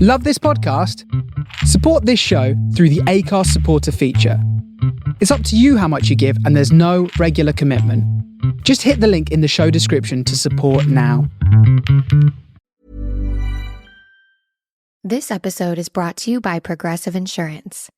Love this podcast? Support this show through the Acast supporter feature. It's up to you how much you give, and there's no regular commitment. Just hit the link in the show description to support now. This episode is brought to you by Progressive Insurance.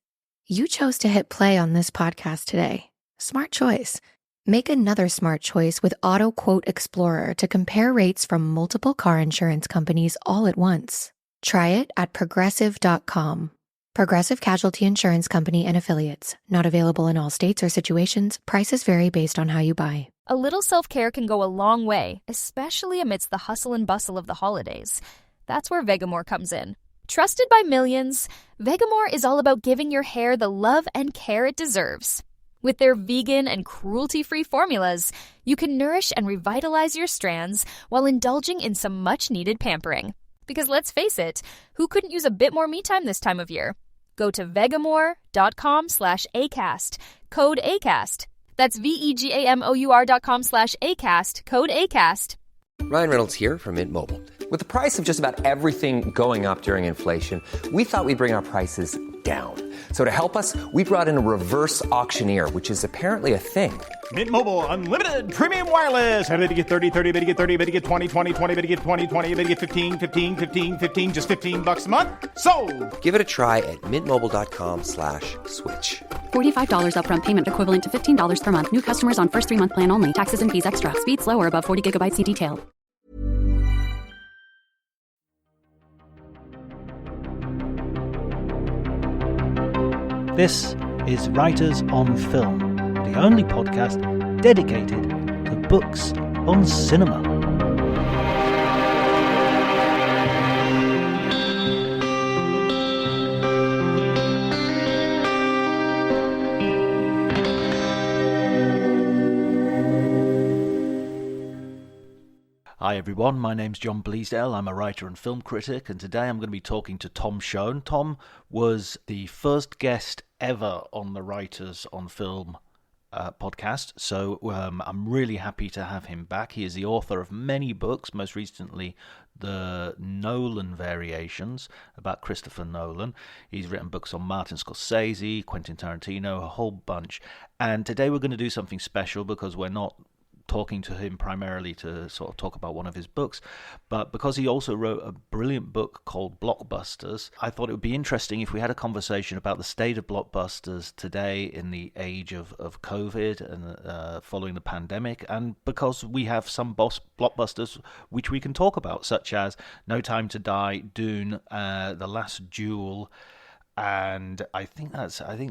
You chose to hit play on this podcast today. Smart choice. Make another smart choice with Auto Quote Explorer to compare rates from multiple car insurance companies all at once. Try it at progressive.com. Progressive Casualty Insurance Company and Affiliates. Not available in all states or situations. Prices vary based on how you buy. A little self-care can go a long way, especially amidst the hustle and bustle of the holidays. That's where Vegamore comes in. Trusted by millions, Vegamore is all about giving your hair the love and care it deserves. With their vegan and cruelty-free formulas, you can nourish and revitalize your strands while indulging in some much-needed pampering. Because let's face it, who couldn't use a bit more me time this time of year? Go to vegamore.com/ACAST, code ACAST. That's vegamour.com/ACAST, code ACAST. Ryan Reynolds here from Mint Mobile. With the price of just about everything going up during inflation, we thought we'd bring our prices down. So to help us, we brought in a reverse auctioneer, which is apparently a thing. Mint Mobile Unlimited Premium Wireless. How to get 30, 30, bit to get 30, bit to get 20, 20, 20, bit to get 20, 20, bit to get 15, 15, 15, 15, just $15 a month? Sold! Give it a try at mintmobile.com/switch. $45 upfront payment equivalent to $15 per month. New customers on first 3-month plan only. Taxes and fees extra. Speed slower above 40 gigabytes per detail. This is Writers on Film, the only podcast dedicated to books on cinema. Hi everyone, my name's John Bleasdale. I'm a writer and film critic, and today I'm going to be talking to Tom Shone. Tom was the first guest ever on the Writers on Film podcast, so I'm really happy to have him back. He is the author of many books, most recently the Nolan variations about Christopher Nolan. He's written books on Martin Scorsese, Quentin Tarantino, a whole bunch, and today we're going to do something special because we're not talking to him primarily to sort of talk about one of his books, but because he also wrote a brilliant book called Blockbusters, I thought it would be interesting if we had a conversation about the state of blockbusters today in the age of COVID and following the pandemic, and because we have some blockbusters which we can talk about, such as No Time to Die, Dune, The Last Duel, and I think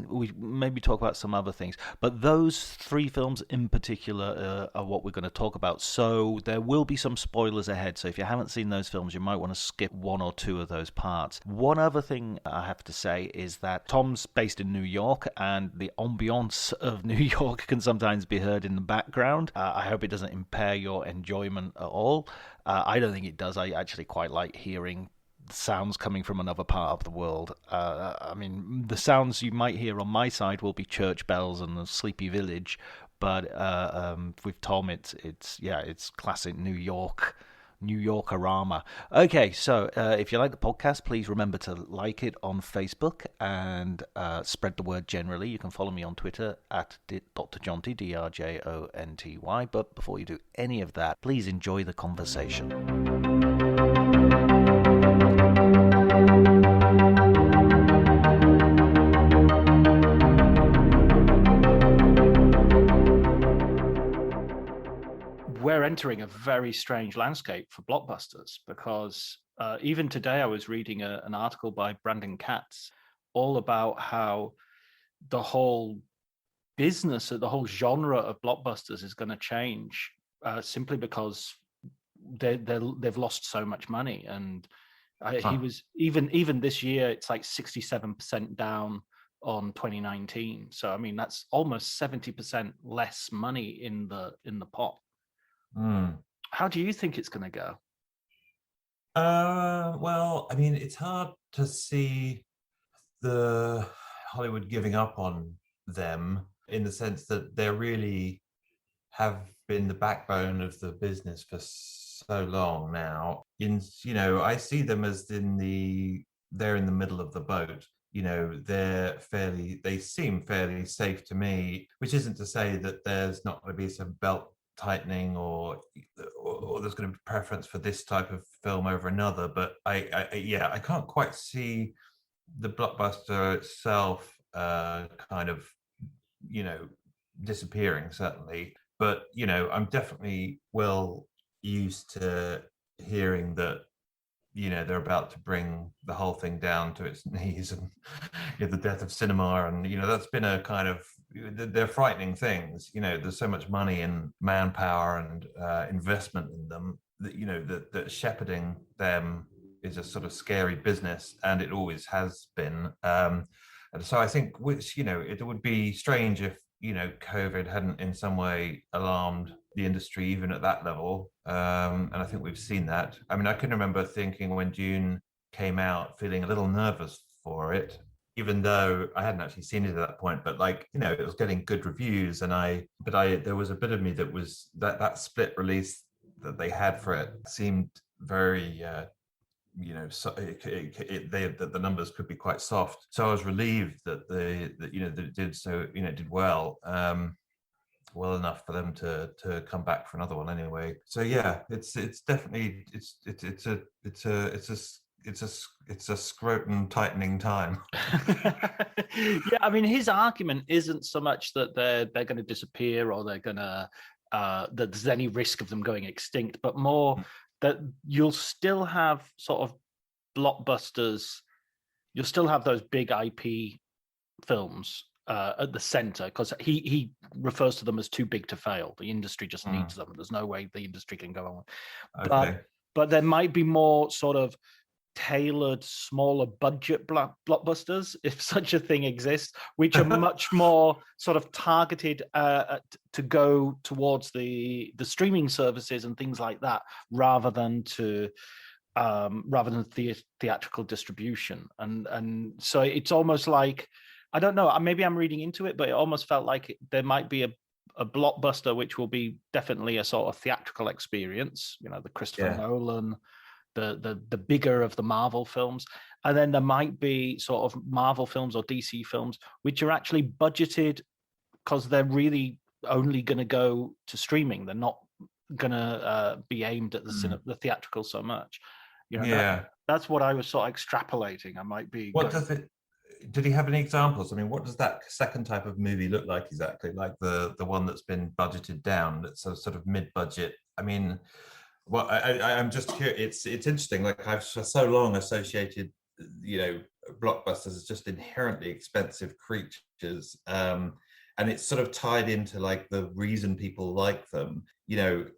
we maybe talk about some other things, but those three films in particular are what we're going to talk about. So there will be some spoilers ahead, so if you haven't seen those films, you might want to skip one or two of those parts. One other thing I have to say is that Tom's based in New York, and the ambiance of New York can sometimes be heard in the background. I hope it doesn't impair your enjoyment at all. I don't think it does. I actually quite like hearing sounds coming from another part of the world. I mean, the sounds you might hear on my side will be church bells and the sleepy village, but with Tom, it's classic New Yorkerama. Okay, so if you like the podcast, please remember to like it on Facebook and spread the word generally. You can follow me on Twitter at Dr. Jonty, DRJONTY. But before you do any of that, please enjoy the conversation. We're entering a very strange landscape for blockbusters because even today I was reading an article by Brandon Katz all about how the whole business, the whole genre of blockbusters is going to change simply because they've lost so much money. And he was even this year, it's like 67% down on 2019. So I mean, that's almost 70% less money in the pot. How do you think it's going to go? Well, I mean, it's hard to see the Hollywood giving up on them in the sense that they really have been the backbone of the business for so long now. I see them as in the they're in the middle of the boat. They seem fairly safe to me, which isn't to say that there's not going to be some belt tightening or there's going to be preference for this type of film over another. But I can't quite see the blockbuster itself kind of, disappearing, certainly. But, I'm definitely well used to hearing that, they're about to bring the whole thing down to its knees and the death of cinema. And, that's been a kind of, they're frightening things. There's so much money and manpower and investment in them that, that shepherding them is a sort of scary business, and it always has been. And so I think, it would be strange if, COVID hadn't in some way alarmed the industry, even at that level. And I think we've seen that. I mean, I can remember thinking when Dune came out, feeling a little nervous for it, even though I hadn't actually seen it at that point. But it was getting good reviews, there was a bit of me that was that split release that they had for it seemed very. That the numbers could be quite soft. So I was relieved that it did so. It did well. Well enough for them to come back for another one anyway. So yeah, it's definitely it's a scrotum tightening time. Yeah, I mean, his argument isn't so much that they're going to disappear or they're going to that there's any risk of them going extinct, but more that you'll still have sort of blockbusters. You'll still have those big IP films at the center, because he refers to them as too big to fail. The industry just needs them. There's no way the industry can go on. Okay. But there might be more sort of tailored, smaller budget blockbusters, if such a thing exists, which are much more sort of targeted to go towards the streaming services and things like that, rather than theatrical distribution. And so it's almost like, I don't know, maybe I'm reading into it, but it almost felt like there might be a blockbuster which will be definitely a sort of theatrical experience, the Christopher Nolan, the bigger of the Marvel films. And then there might be sort of Marvel films or DC films which are actually budgeted because they're really only going to go to streaming. They're not going to be aimed at the theatrical so much. That's what I was sort of extrapolating. I might be. Did he have any examples? I mean, what does that second type of movie look like exactly? Like the one that's been budgeted down, that's a sort of mid-budget. I mean, well, I'm just curious. It's interesting. Like, I've for so long associated, blockbusters as just inherently expensive creatures, and it's sort of tied into like the reason people like them. You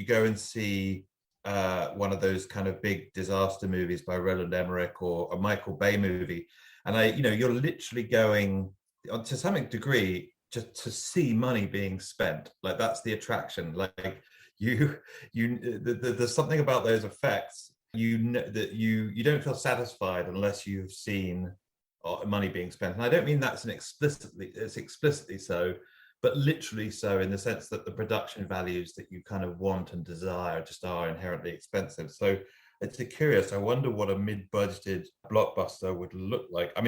go and see one of those kind of big disaster movies by Roland Emmerich or a Michael Bay movie, and you're literally going to some degree just to see money being spent. Like, that's the attraction. Like, there's something about those effects. That you don't feel satisfied unless you've seen money being spent. And I don't mean that's explicitly so, but literally so, in the sense that the production values that you kind of want and desire just are inherently expensive. So it's curious. I wonder what a mid-budgeted blockbuster would look like. I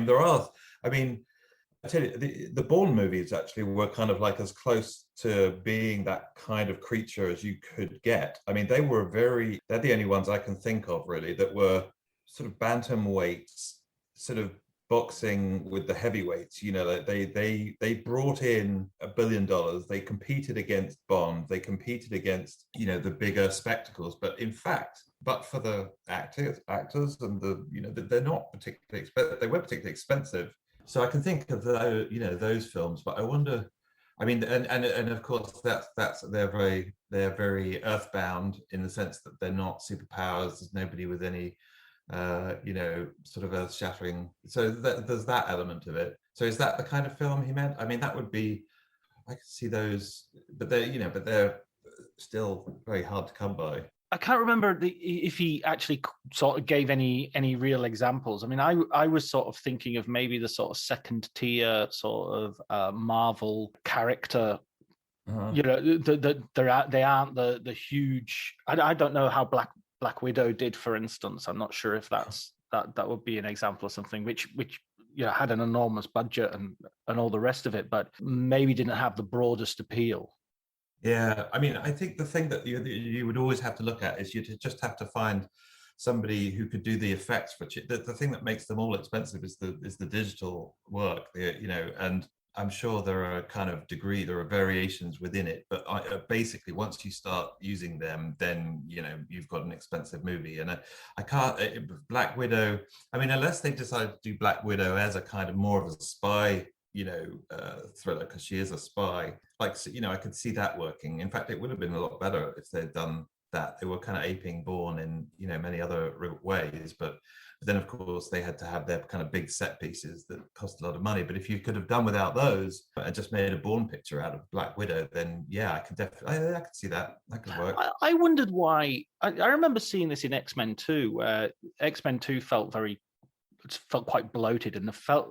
tell you, the Bourne movies actually were kind of like as close to being that kind of creature as you could get. I mean, they're the only ones I can think of really that were sort of bantamweights, sort of boxing with the heavyweights. They brought in $1 billion. They competed against Bond. They competed against, the bigger spectacles. But in fact, but for the actors and they're not particularly expensive. They were particularly expensive. So I can think of those films, but I wonder. I mean, and of course they're very earthbound in the sense that they're not superpowers. There's nobody with any, sort of earth-shattering. So there's that element of it. So is that the kind of film he meant? I mean, that would be. I could see those, but they're still very hard to come by. I can't remember if he actually sort of gave any real examples. I mean, I was sort of thinking of maybe the sort of second tier sort of Marvel character. They aren't the huge. I don't know how Black Widow did, for instance. I'm not sure if that's that would be an example of something which had an enormous budget and all the rest of it, but maybe didn't have the broadest appeal. Yeah, I mean, I think the thing that you would always have to look at is you just have to find somebody who could do the effects for the thing that makes them all expensive is the digital work, and I'm sure there are there are variations within it, but basically once you start using them, then you've got an expensive movie. And I can't Black Widow. I mean, unless they decide to do Black Widow as a kind of more of a spy, thriller, because she is a spy. Like, I could see that working. In fact, it would have been a lot better if they'd done that. They were kind of aping Bourne in many other ways, but then of course they had to have their kind of big set pieces that cost a lot of money. But if you could have done without those and just made a Bourne picture out of Black Widow, then yeah, I could definitely, I could see that could work. I wondered why. I remember seeing this in X-Men 2, where X-Men 2 felt quite bloated, and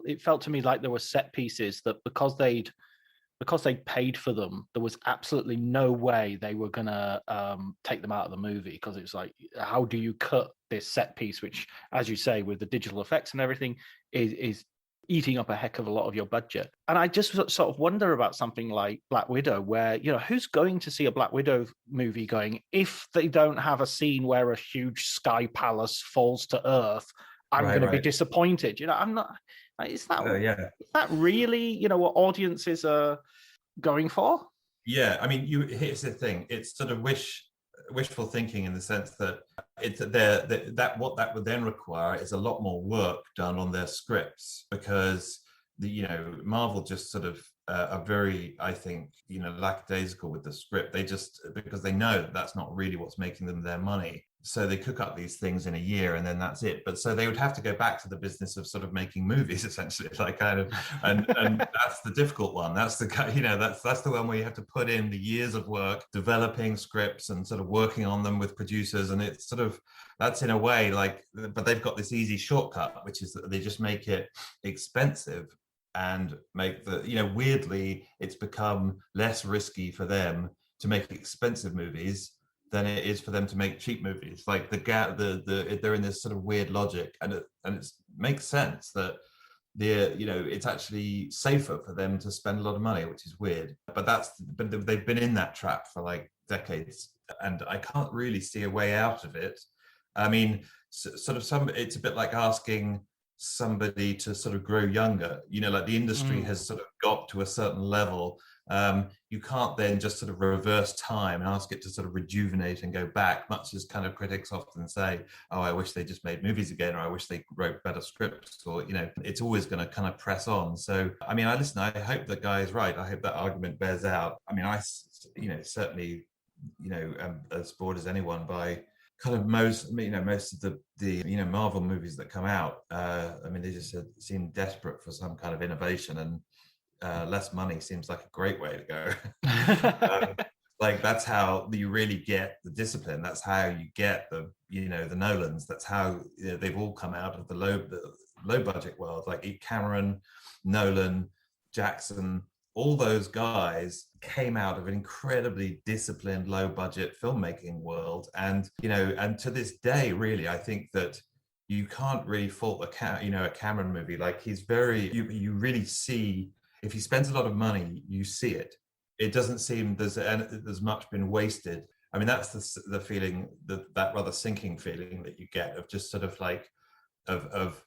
it felt to me like there were set pieces that because they paid for them, there was absolutely no way they were gonna take them out of the movie, because it was like, how do you cut this set piece, which, as you say, with the digital effects and everything, is eating up a heck of a lot of your budget. And I just sort of wonder about something like Black Widow, where, who's going to see a Black Widow movie going, if they don't have a scene where a huge sky palace falls to earth, I'm going to be disappointed. I'm not. Is that really what audiences are going for? Yeah, I mean, here's the thing: it's sort of wishful thinking, in the sense that what that would then require is a lot more work done on their scripts, because Marvel just sort of are very, I think, lackadaisical with the script. They just, because they know that's not really what's making them their money, so they cook up these things in a year and then that's it. But so they would have to go back to the business of sort of making movies, essentially, and that's the difficult one. That's the that's the one where you have to put in the years of work developing scripts and sort of working on them with producers, and it's sort of, that's in a way like, but they've got this easy shortcut, which is that they just make it expensive and make weirdly, it's become less risky for them to make expensive movies than it is for them to make cheap movies. Like they're in this sort of weird logic, and it makes sense that it's actually safer for them to spend a lot of money, which is weird. But they've been in that trap for like decades, and I can't really see a way out of it. I mean, it's a bit like asking somebody to sort of grow younger. Like the industry has sort of got to a certain level. You can't then just sort of reverse time and ask it to sort of rejuvenate and go back, much as kind of critics often say, oh, I wish they just made movies again, or I wish they wrote better scripts, or it's always going to kind of press on. So I mean, I hope the guy is right. I hope that argument bears out. I mean, I certainly am as bored as anyone by kind of most of the Marvel movies that come out. I mean, they just seem desperate for some kind of innovation, and less money seems like a great way to go. Like, that's how you really get the discipline. That's how you get the Nolans. That's how they've all come out of the low budget world. Like Cameron, Nolan, Jackson, all those guys came out of an incredibly disciplined, low budget filmmaking world. And, and to this day, really, I think that you can't really fault a Cameron movie. Like, he's you really see, if he spends a lot of money, you see it. It doesn't seem there's much been wasted. I mean, that's the feeling, that rather sinking feeling that you get of just sort of like, of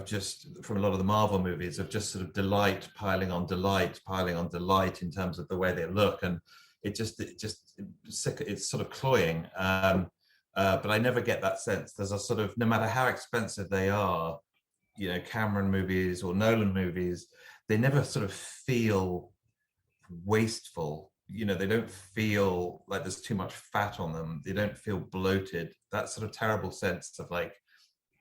just from a lot of the Marvel movies, of just sort of delight piling on delight in terms of the way they look, and it's sort of cloying. But I never get that sense. There's a sort of, no matter how expensive they are, Cameron movies or Nolan movies, they never sort of feel wasteful. They don't feel like there's too much fat on them. They don't feel bloated. That sort of terrible sense of like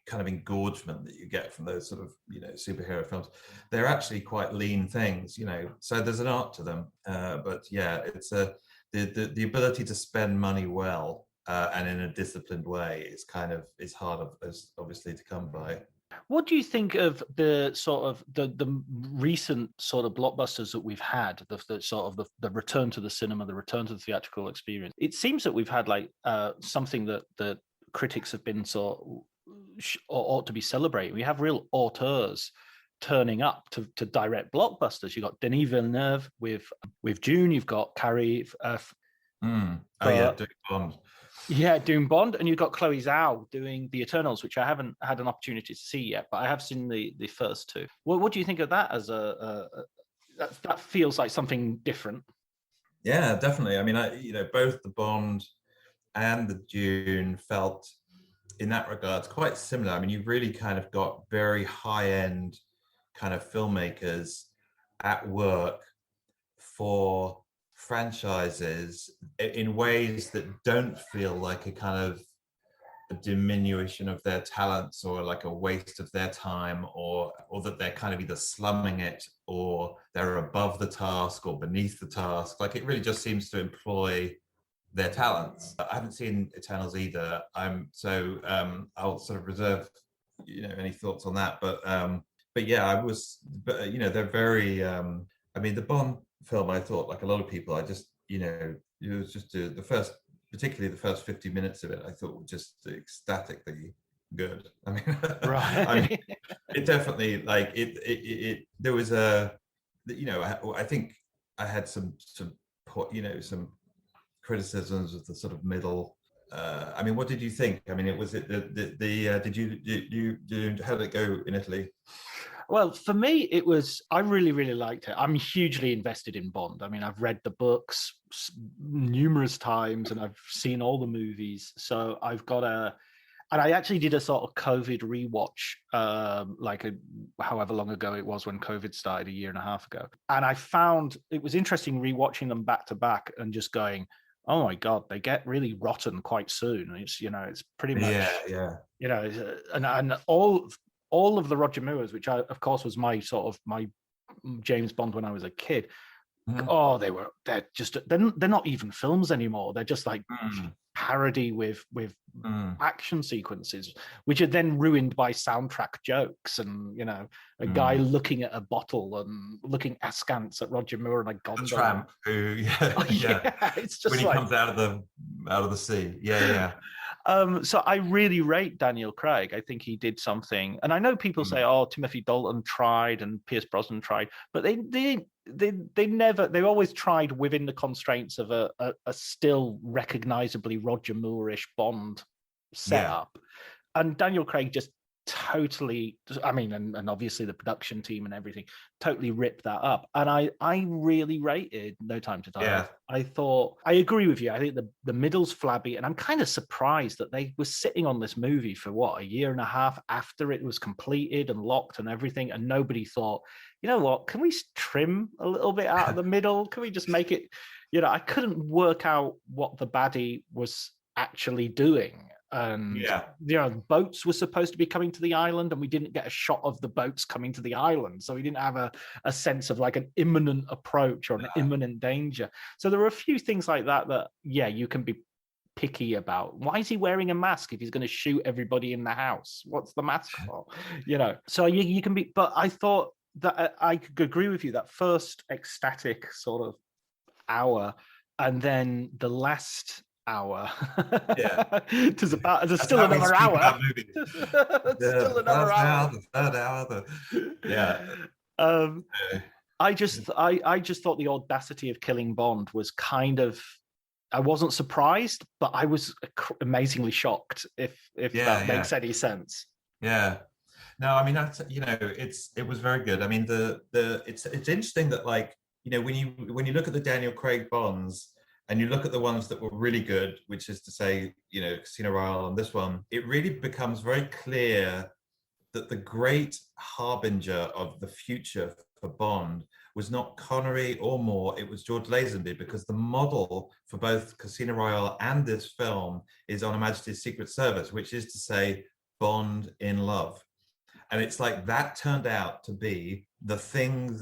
kind of engorgement that you get from those sort of superhero films, they're actually quite lean things, so there's an art to them. But yeah, it's the ability to spend money well and in a disciplined way is hard obviously to come by. What do you think of the sort of the recent sort of blockbusters that we've had, the sort of the return to the cinema, the return to the theatrical experience? It seems that we've had like something that critics have been ought to be celebrated. We have real auteurs turning up to direct blockbusters. You've got Denis Villeneuve with Dune. You've got Carrie. Dune Bond. Yeah, Dune Bond, and you've got Chloe Zhao doing The Eternals, which I haven't had an opportunity to see yet, but I have seen the first two. What do you think of that? As that feels like something different. Yeah, definitely. I mean, both the Bond and the Dune felt, in that regard, quite similar. I mean, you've really kind of got very high-end kind of filmmakers at work for franchises in ways that don't feel like a kind of a diminution of their talents or like a waste of their time, or that they're kind of either slumming it or they're above the task or beneath the task. Like, it really just seems to employ their talents. I haven't seen Eternals either. I'll sort of reserve, any thoughts on that. But yeah, they're very. I mean, the Bond film, I thought, like a lot of people, I just, it was just particularly the first 50 minutes of it, I thought were just ecstatically good. I mean, right. It definitely, like, there was I think I had some criticisms of the sort of middle. I mean, what did you think? I mean, how did it go in Italy? Well, for me, I really, really liked it. I'm hugely invested in Bond. I mean, I've read the books numerous times and I've seen all the movies. So I've got and I actually did a sort of COVID rewatch, however long ago it was when COVID started, a year and a half ago. And I found it was interesting rewatching them back to back and just going, oh my God, they get really rotten quite soon. It's pretty much, and all of the Roger Moores, which of course was my James Bond when I was a kid. Oh, they're not even films anymore. They're just like parody with action sequences, which are then ruined by soundtrack jokes and a guy looking at a bottle and looking askance at Roger Moore and a gondola. The tramp who, it's just when he comes out of the sea, So I really rate Daniel Craig. I think he did something, and I know people say, "Oh, Timothy Dalton tried and Pierce Brosnan tried," but they always tried within the constraints of a still recognizably Roger Moore-ish Bond setup. And Daniel Craig just totally, I mean, and obviously the production team and everything totally ripped that up. And I really rated No Time to Die. Yeah. I thought, I agree with you. I think the middle's flabby, and I'm kind of surprised that they were sitting on this movie for a year and a half after it was completed and locked and everything, and nobody thought, you know what, can we trim a little bit out of the middle? Can we just make it, I couldn't work out what the baddie was actually doing. And boats were supposed to be coming to the island, and we didn't get a shot of the boats coming to the island, so we didn't have a sense of like an imminent approach or an imminent danger. So there were a few things like that you can be picky about. Why is he wearing a mask if he's going to shoot everybody in the house? What's the mask for? So you can be, but I thought that I could agree with you, that first ecstatic sort of hour, and then the last hour. There's still another hour. Still another hour. The third hour. I just thought the audacity of killing Bond was kind of. I wasn't surprised, but I was amazingly shocked. If that makes any sense. Yeah. No, I mean, it was very good. I mean, it's interesting that, like, when you look at the Daniel Craig Bonds, and you look at the ones that were really good, which is to say, Casino Royale and this one, it really becomes very clear that the great harbinger of the future for Bond was not Connery or Moore, it was George Lazenby, because the model for both Casino Royale and this film is On Her Majesty's Secret Service, which is to say Bond in love. And it's like that turned out to be the thing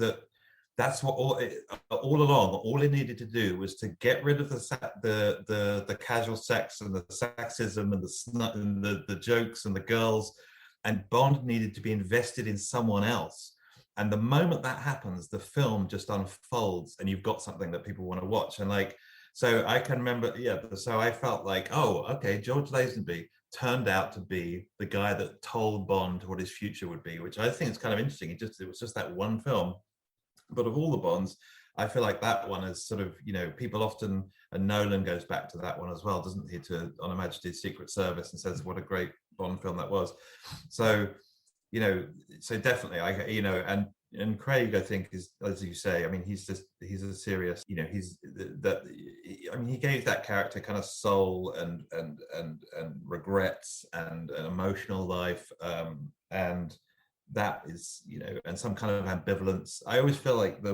that's what all along, all it needed to do was to get rid of the casual sex and the sexism and the snut and the jokes and the girls, and Bond needed to be invested in someone else. And the moment that happens, the film just unfolds, and you've got something that people want to watch. And so I can remember, so I felt like, oh, okay, George Lazenby turned out to be the guy that told Bond what his future would be, which I think is kind of interesting. It was just that one film. But of all the Bonds, I feel like that one is sort of, people often, and Nolan goes back to that one as well, doesn't he, to On Her Majesty's Secret Service, and says what a great Bond film that was. So, so definitely, and Craig, I think, is, as you say, I mean, he's a serious, he gave that character kind of soul and regrets and an emotional life, and that is, and some kind of ambivalence. I always feel like the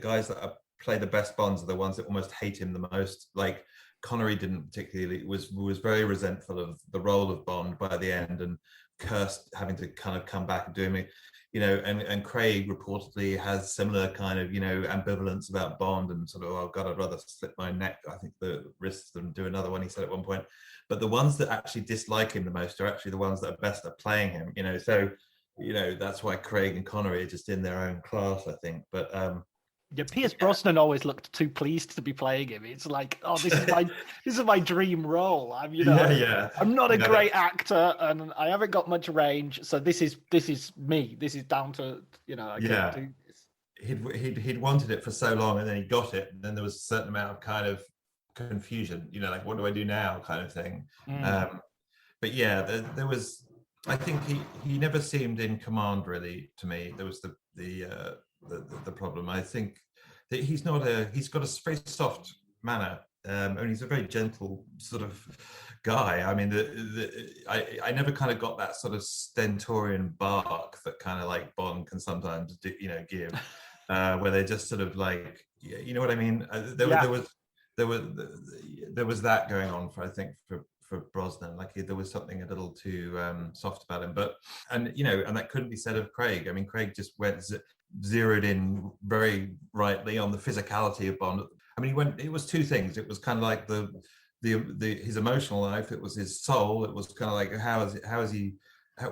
guys that play the best Bonds are the ones that almost hate him the most. Like Connery didn't particularly, was very resentful of the role of Bond by the end, and cursed having to kind of come back and do me, and Craig reportedly has similar kind of, ambivalence about Bond, and sort of, oh God, I'd rather slip my neck, I think, the wrists than do another one, he said at one point. But the ones that actually dislike him the most are actually the ones that are best at playing him, so, that's why Craig and Connery are just in their own class, I think. But yeah, Pierce Brosnan always looked too pleased to be playing him. It's like, oh, this is my dream role. I'm not a great actor, and I haven't got much range. So this is me. This is down to I can't do this. He'd wanted it for so long, and then he got it, and then there was a certain amount of kind of confusion. Like, what do I do now, kind of thing. But yeah, there was. I think he never seemed in command really to me. There was the problem. I think that he's got a very soft manner, and he's a very gentle sort of guy. I mean, I never kind of got that sort of stentorian bark that kind of like Bond can sometimes do, give, where they just sort of like, you know what I mean? There was that going on for Brosnan. Like there was something a little too soft about him, and that couldn't be said of Craig. I mean, Craig just zeroed in very rightly on the physicality of Bond. I mean, it was two things. It was kind of like his emotional life. It was his soul. It was kind of like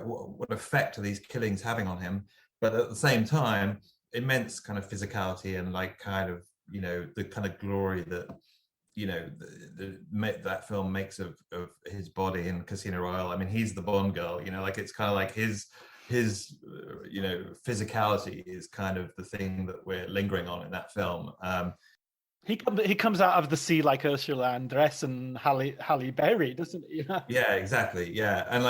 what effect are these killings having on him? But at the same time, immense kind of physicality and like kind of the kind of glory that that film makes of his body in Casino Royale. I mean, he's the Bond girl. Like it's kind of like his physicality is kind of the thing that we're lingering on in that film. He comes out of the sea like Ursula Andress and Halle Berry, doesn't he? Yeah, exactly. Yeah, and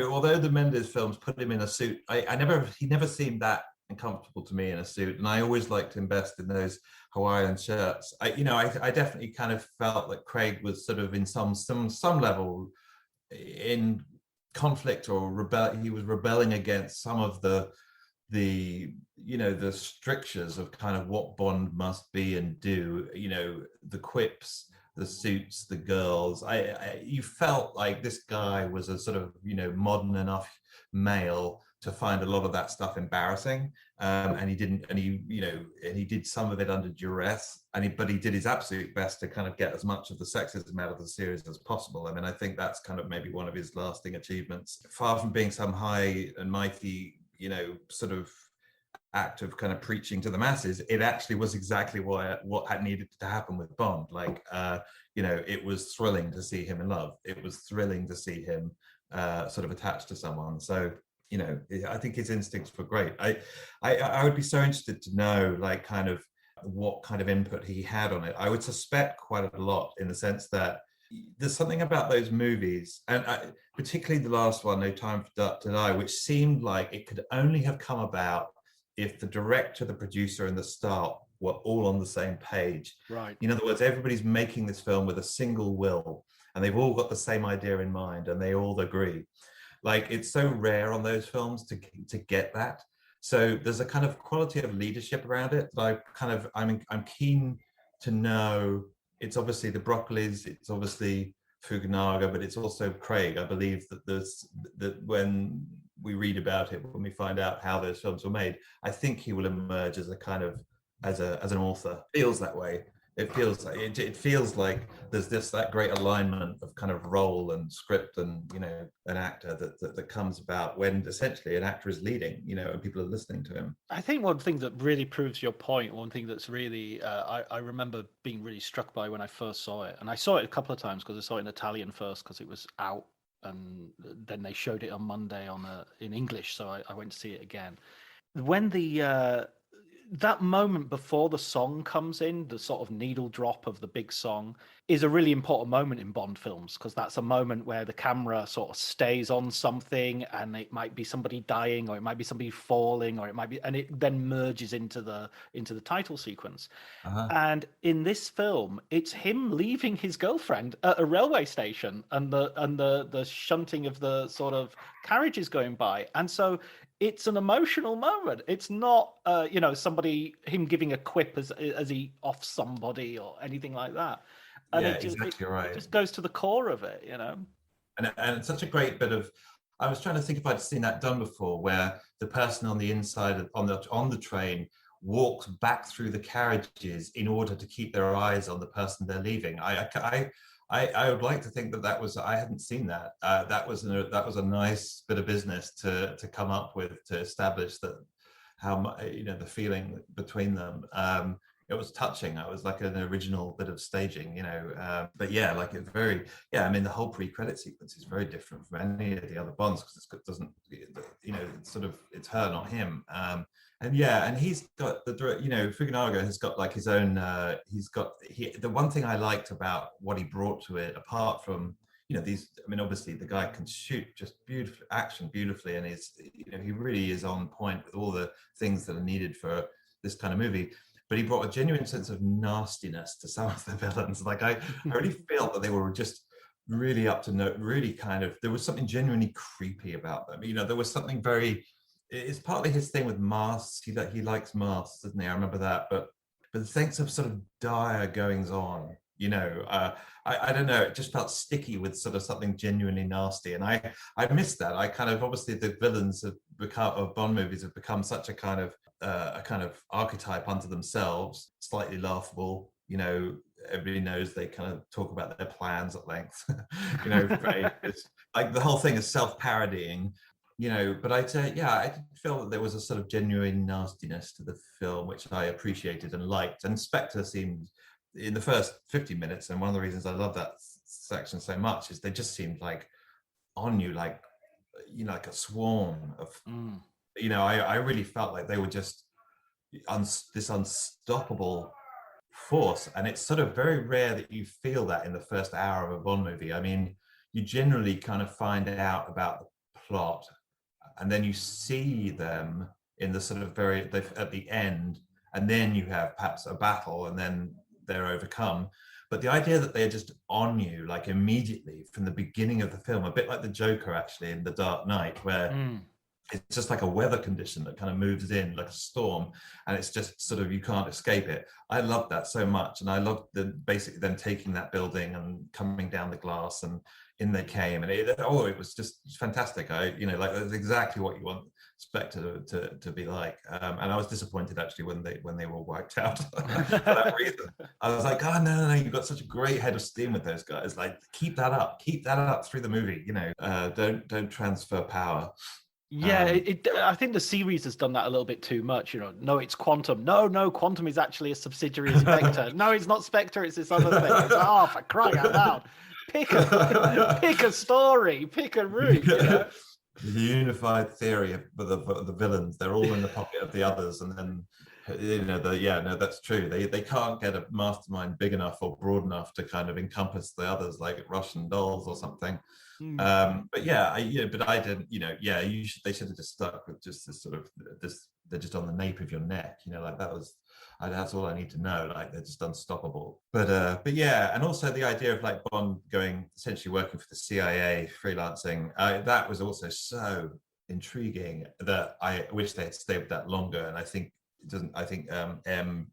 although the Mendes films put him in a suit, he never seemed that uncomfortable to me in a suit, and I always liked him best in those Hawaiian shirts. I definitely kind of felt that Craig was sort of in some level in conflict or he was rebelling against some of the strictures of kind of what Bond must be and do, the quips, the suits, the girls. You felt like this guy was a sort of modern enough male to find a lot of that stuff embarrassing, and he did some of it under duress, but he did his absolute best to kind of get as much of the sexism out of the series as possible. I mean, I think that's kind of maybe one of his lasting achievements. Far from being some high and mighty, sort of act of kind of preaching to the masses, it actually was exactly what had needed to happen with Bond. Like, it was thrilling to see him in love. It was thrilling to see him sort of attached to someone. So, I think his instincts were great. I would be so interested to know, like, kind of what kind of input he had on it. I would suspect quite a lot, in the sense that there's something about those movies, and particularly the last one, No Time to Die, which seemed like it could only have come about if the director, the producer, and the star were all on the same page. Right. In other words, everybody's making this film with a single will, and they've all got the same idea in mind, and they all agree. Like, it's so rare on those films to get that. So there's a kind of quality of leadership around it that I'm keen to know. It's obviously the Broccolis, it's obviously Fukunaga, but it's also Craig. I believe that when we read about it, when we find out how those films were made, I think he will emerge as a kind of as an author. Feels that way. It feels like it feels like there's that great alignment of kind of role and script and an actor that comes about when essentially an actor is leading, and people are listening to him. I think one thing that really proves your point, one thing that's really I remember being really struck by when I first saw it, and I saw it a couple of times because I saw it in Italian first because it was out, and then they showed it on Monday in English, so I went to see it again. When that moment before the song comes in, the sort of needle drop of the big song, is a really important moment in Bond films, because that's a moment where the camera sort of stays on something, and it might be somebody dying, or it might be somebody falling, or it might be, and it then merges into the title sequence. And in this film, it's him leaving his girlfriend at a railway station, and the shunting of the sort of carriages going by, and so it's an emotional moment. It's not, him giving a quip as he offs somebody or anything like that. And exactly right. It just goes to the core of it, And it's such a great bit of. I was trying to think if I'd seen that done before, where the person on the inside on the train walks back through the carriages in order to keep their eyes on the person they're leaving. I would like to think that was, I hadn't seen that. That was a nice bit of business to come up with, to establish that how the feeling between them. It was touching. It was like an original bit of staging, but yeah, like it's very, I mean, the whole pre-credit sequence is very different from any of the other Bonds, because it doesn't, it's sort of, it's her, not him. And he's got Fukunaga has got like his own, the one thing I liked about what he brought to it, apart from, obviously the guy can shoot just beautifully, and he really is on point with all the things that are needed for this kind of movie. But he brought a genuine sense of nastiness to some of the villains. Like I really felt that they were just really up to no, really kind of, there was something genuinely creepy about them. There was something very, it's partly his thing with masks. He likes masks, doesn't he? I remember that. But the sense of sort of dire goings on, I don't know, it just felt sticky with sort of something genuinely nasty. And I missed that. I kind of, obviously the villains of Bond movies have become such a kind of archetype unto themselves, slightly laughable. Everybody knows they kind of talk about their plans at length. It's like the whole thing is self-parodying. But I'd say, I did feel that there was a sort of genuine nastiness to the film, which I appreciated and liked. And Spectre seemed, in the first 50 minutes, and one of the reasons I love that section so much is they just seemed like on you, like like a swarm of. I really felt like they were just this unstoppable force, and it's sort of very rare that you feel that in the first hour of a Bond movie. I mean, you generally kind of find out about the plot, and then you see them in the sort of at the end, and then you have perhaps a battle, and then they're overcome. But the idea that they're just on you, like immediately from the beginning of the film, a bit like the Joker actually in The Dark Knight, where it's just like a weather condition that kind of moves in like a storm, and it's just sort of, you can't escape it. I loved that so much, and I loved basically them taking that building and coming down the glass, and in they came, and it was just fantastic. That's exactly what you want Spectre to be like. And I was disappointed actually when they were wiped out for that reason. I was like, oh no, you've got such a great head of steam with those guys. Like, keep that up through the movie. Don't transfer power. Yeah, I think the series has done that a little bit too much. No, it's Quantum. No, Quantum is actually a subsidiary of Spectre. No, it's not Spectre, it's this other thing. It's like, for crying out loud. Pick a story, pick a route. The unified theory of the villains, they're all in the pocket of the others, and then that's true. They can't get a mastermind big enough or broad enough to kind of encompass the others, like Russian dolls or something. But I didn't. They should have just stuck with just this sort of this. They're just on the nape of your neck. Like that was. That's all I need to know. Like, they're just unstoppable. But and also the idea of like Bond essentially working for the CIA, freelancing. That was also so intriguing that I wish they had stayed with that longer. And I think M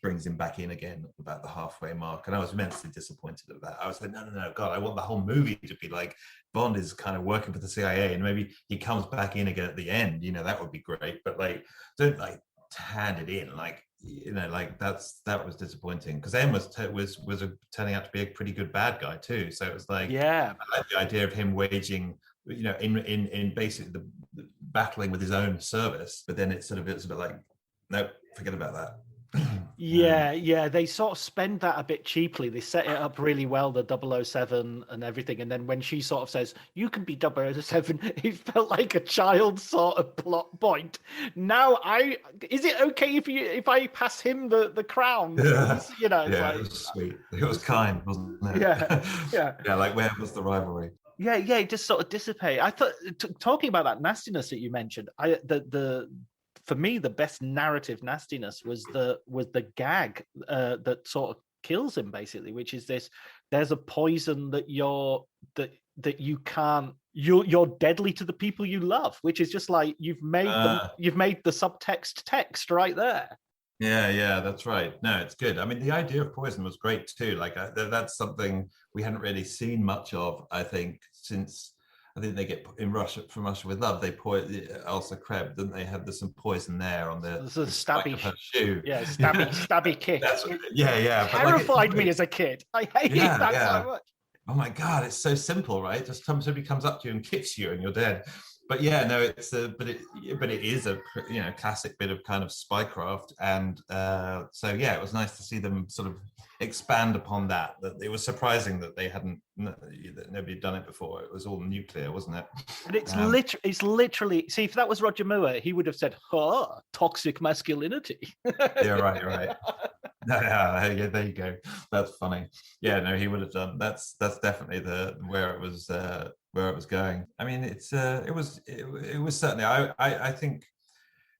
brings him back in again about the halfway mark, and I was immensely disappointed at that. I was like, no, God, I want the whole movie to be like Bond is kind of working for the CIA, and maybe he comes back in again at the end. That would be great. But like, don't like hand it in like like that was disappointing, because M was turning out to be a pretty good bad guy too. So it was like, yeah, I like the idea of him waging, in basically the battling with his own service, but then it's a bit like, nope, forget about that. Yeah, they sort of spend that a bit cheaply. They set it up really well, the 007 and everything, and then when she sort of says, you can be 007, it felt like a child sort of plot point. Now, is it okay if I pass him the crown? Yeah, like, it was sweet. It was kind, wasn't it? Yeah. Yeah, like, where was the rivalry? Yeah, it just sort of dissipated. I thought, talking about that nastiness that you mentioned, for me, the best narrative nastiness was the gag that sort of kills him, basically, which is this: there's a poison that you're deadly to the people you love, which is just like you've made the subtext text right there. Yeah, that's right. No, it's good. I mean, the idea of poison was great too. Like, that's something we hadn't really seen much of, I think, since. I think they get in From Russia with Love. They Elsa Krebs, didn't they? Have some poison there on the stabby shoe. Yeah, stabby kick. Yeah. Terrified me as a kid. I hated that so much. Oh my God, it's so simple, right? Just somebody comes up to you and kicks you, and you're dead. But yeah, no, it is a classic bit of kind of spycraft, and so yeah, it was nice to see them sort of expand upon that. That it was surprising that that nobody had done it before. It was all nuclear, wasn't it? And it's literally. See, if that was Roger Moore, he would have said, toxic masculinity." Yeah, right. No, yeah, there you go. That's funny. Yeah, no, he would have done. That's definitely where it was going. I mean, it was certainly. I think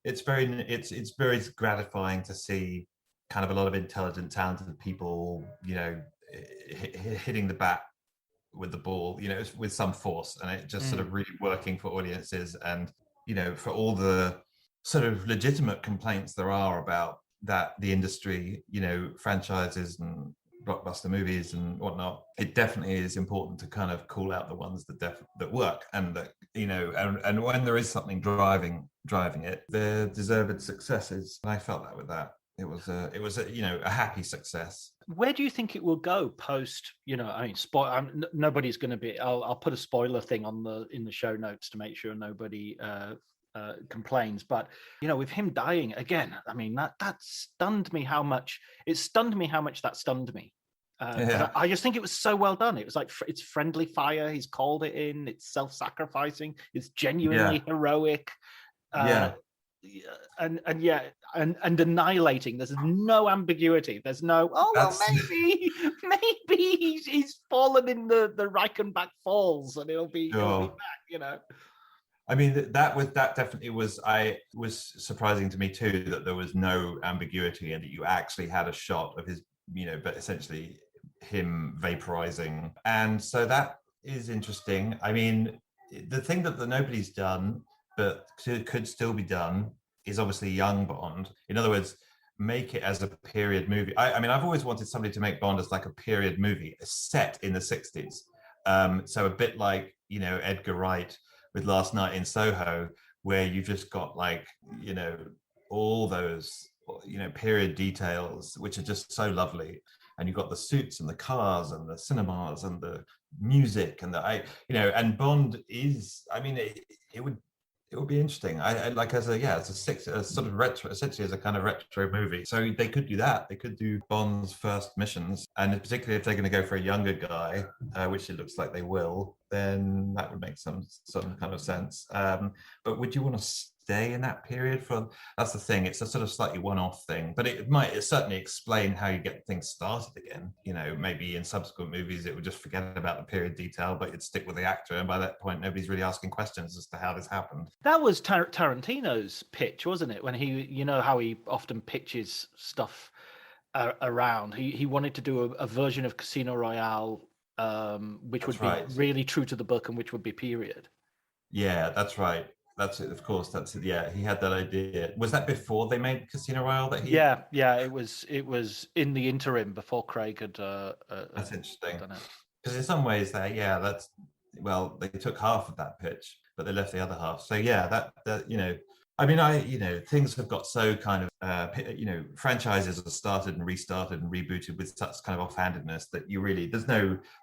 it's very gratifying to see kind of a lot of intelligent, talented people, hitting the bat with the ball, with some force, and it just sort of really working for audiences, and for all the sort of legitimate complaints there are about that the industry, franchises and blockbuster movies and whatnot, it definitely is important to kind of call out the ones that work, and that and when there is something driving it, they're deserved successes. And I felt that with that. It was a happy success. Where do you think it will go post? I mean, nobody's going to be. I'll put a spoiler thing in the show notes to make sure nobody complains. But with him dying again, I mean that stunned me. It stunned me how much that stunned me. I just think it was so well done. It was like, it's friendly fire. He's called it in. It's self-sacrificing. It's genuinely heroic. And annihilating. There's no ambiguity. There's no maybe he's fallen in the Reichenbach Falls and he'll be back. I mean, that definitely was surprising to me too, that there was no ambiguity and that you actually had a shot of his, but essentially him vaporizing. And so that is interesting. I mean, the thing that nobody's done but could still be done is obviously young Bond. In other words, make it as a period movie. I mean, I've always wanted somebody to make Bond as like a period movie set in the 60s. So a bit like, Edgar Wright with Last Night in Soho, where you just got like, all those, period details, which are just so lovely. And you've got the suits and the cars and the cinemas and the music and and Bond is, I mean, it would be interesting. I like as a sort of retro, essentially as a kind of retro movie. So they could do that. They could do Bond's first missions, and particularly if they're going to go for a younger guy, which it looks like they will, then that would make some kind of sense. But would you want to stay in that period that's the thing. It's a sort of slightly one-off thing, but it certainly explain how you get things started again. Maybe in subsequent movies it would just forget about the period detail, but you'd stick with the actor, and by that point nobody's really asking questions as to how this happened. That was Tarantino's pitch, wasn't it? When he, how he often pitches stuff around. He wanted to do a version of Casino Royale, which would be really true to the book and which would be period. Yeah, that's right. That's it. Of course, that's it. Yeah, he had that idea. Was that before they made Casino Royale? Yeah. It was in the interim before Craig had. That's interesting. Because in some ways, they took half of that pitch, but they left the other half. So yeah, that I mean, things have got so kind of, franchises are started and restarted and rebooted with such kind of offhandedness that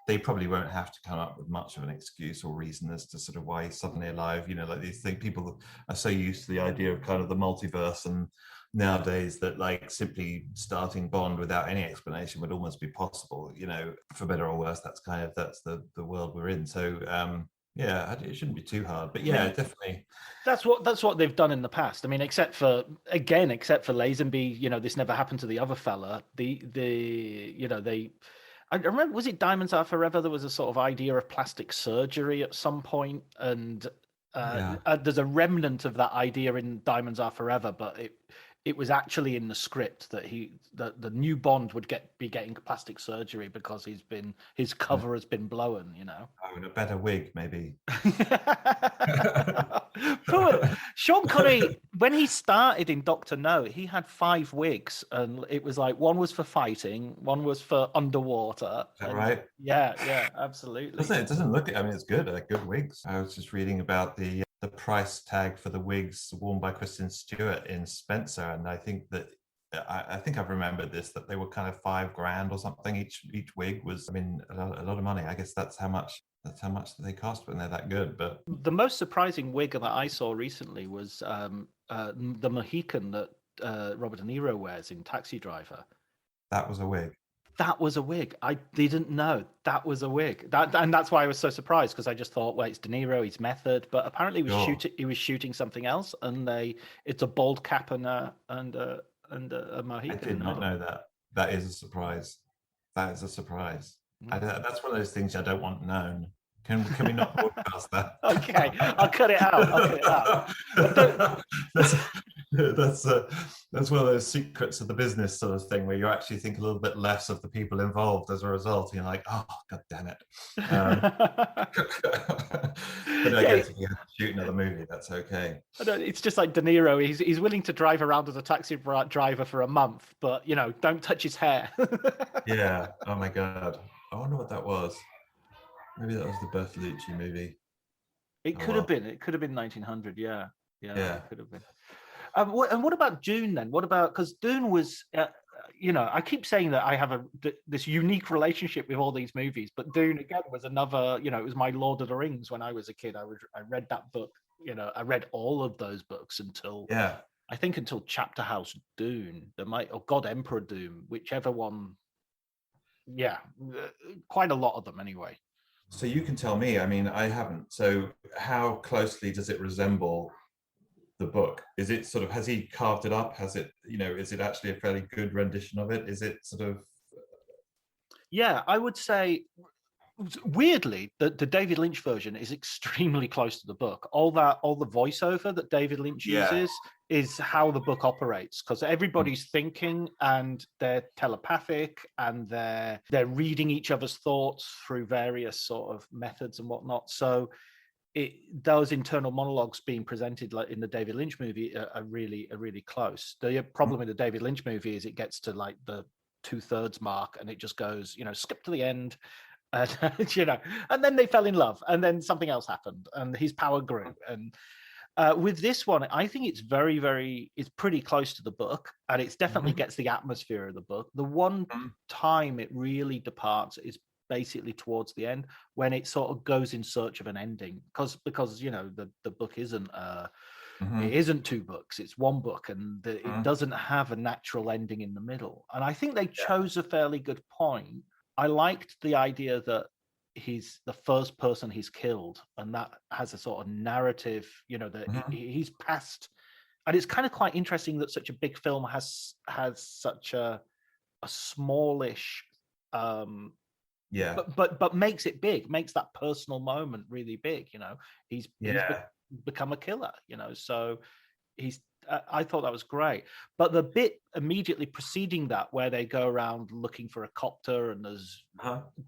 they probably won't have to come up with much of an excuse or reason as to sort of why he's suddenly alive. Like these things, people are so used to the idea of kind of the multiverse, and nowadays that like simply starting Bond without any explanation would almost be possible, for better or worse. That's the world we're in. So, yeah, it shouldn't be too hard, but yeah, definitely. That's what they've done in the past. I mean, except for Lazenby, this never happened to the other fella. I remember, was it Diamonds Are Forever? There was a sort of idea of plastic surgery at some point, and there's a remnant of that idea in Diamonds Are Forever, but it was actually in the script that the new Bond would be getting plastic surgery because his cover has been blown, Oh, and a better wig, maybe. Sean Connery, when he started in Dr. No, he had 5 wigs, and it was like one was for fighting, one was for underwater. Is that right? Yeah, absolutely. It doesn't look. I mean, it's good. Good wigs. I was just reading about the price tag for the wigs worn by Kristen Stewart in Spencer, and I think I've remembered this, that they were kind of $5,000 or something. Each wig was, I mean, a lot of money. I guess that's how much they cost when they're that good. But the most surprising wig that I saw recently was the Mohican that Robert De Niro wears in Taxi Driver. That was a wig. That was a wig. I didn't know that was a wig. And that's why I was so surprised, because I just thought, well, it's De Niro, he's method, but apparently he was shooting something else, and it's a bald cap and a Mohican. I did not know that. That is a surprise. That is a surprise. That's one of those things I don't want known. Can we not broadcast that? Okay, I'll cut it out. That's one of those secrets of the business sort of thing, where you actually think a little bit less of the people involved as a result. And you're like, oh, god damn it. But I guess if you have to shoot another movie, that's okay. It's just like De Niro. He's willing to drive around as a taxi driver for a month, but don't touch his hair. Yeah. Oh my god. I wonder what that was. Maybe that was the Bertolucci movie. It could have been. It could have been 1900. Yeah. It could have been. And what about Dune then? What about, because Dune was, I keep saying that I have this unique relationship with all these movies, but Dune again was another. It was my Lord of the Rings when I was a kid. I read that book. I read all of those books until Chapter House Dune, or God Emperor Doom, whichever one. Yeah, quite a lot of them anyway. So you can tell me. I mean, I haven't. So how closely does it resemble the book? Is it sort of, has he carved it up? Has it, is it actually a fairly good rendition of it? Is it sort of? Yeah, I would say, weirdly, the David Lynch version is extremely close to the book. All the voiceover that David Lynch uses is how the book operates, because everybody's thinking and they're telepathic and they're reading each other's thoughts through various sort of methods and whatnot. So those internal monologues being presented like in the David Lynch movie are really close. The problem with the David Lynch movie is it gets to like the 2/3 mark and it just goes, skip to the end. And, and then they fell in love, and then something else happened, and his power grew. And with this one, I think it's it's pretty close to the book, and it definitely gets the atmosphere of the book. The one time it really departs is basically towards the end, when it sort of goes in search of an ending, because the book isn't it isn't 2 books, it's 1 book, and it doesn't have a natural ending in the middle. And I think they chose a fairly good point. I liked the idea that he's the first person he's killed, and that has a sort of narrative, that he's passed. And it's kind of quite interesting that such a big film has such a smallish, but makes it big, makes that personal moment really big. He's become a killer. So I thought that was great. But the bit immediately preceding that, where they go around looking for a copter and there's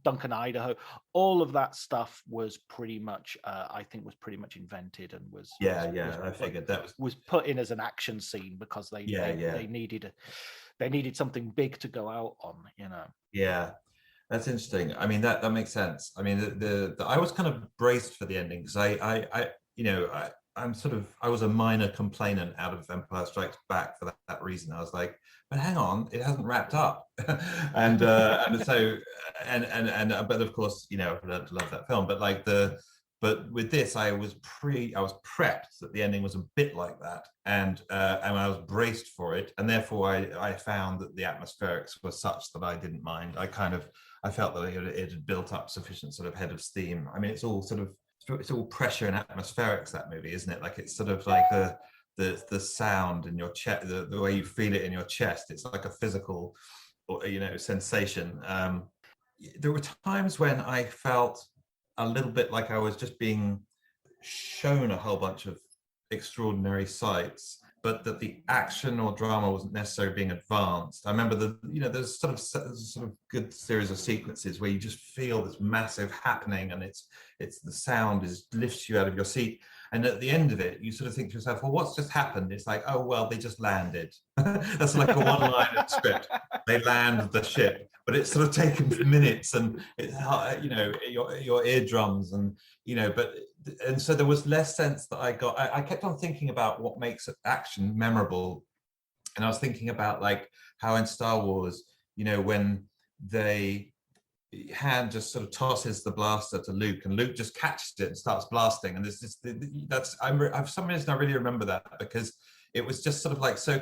Duncan, Idaho, all of that stuff was pretty much, I think, was pretty much invented and was. I figured that was put in as an action scene because they needed something big to go out on. Yeah, that's interesting. I mean, that makes sense. I mean, I was kind of braced for the ending, because I was a minor complainant out of Empire Strikes Back for that reason. I was like, but hang on, it hasn't wrapped up. and but of course, you know, I learned to love that film. But with this, I was prepped that the ending was a bit like that, and I was braced for it, and therefore I found that the atmospherics were such that I didn't mind. I felt that it had built up sufficient sort of head of steam. I mean, it's all pressure and atmospherics, that movie, isn't it? Like, it's sort of like the sound in your chest, the way you feel it in your chest. It's like a physical, you know, sensation. There were times when I felt a little bit like I was just being shown a whole bunch of extraordinary sights, but that the action or drama wasn't necessarily being advanced. I remember there's sort of good series of sequences where you just feel this massive happening, and it's the sound lifts you out of your seat. And at the end of it, you sort of think to yourself, well, what's just happened? It's like, oh, well, they just landed. That's like a one line in the script. They land the ship, but it's sort of taken minutes, and it's, you know, your eardrums, and, you know, and so there was less sense that I kept on thinking about what makes action memorable. And I was thinking about, like, how in Star Wars, you know, when Han just sort of tosses the blaster to Luke, and Luke just catches it and starts blasting. And for some reason I really remember that, because it was just sort of like so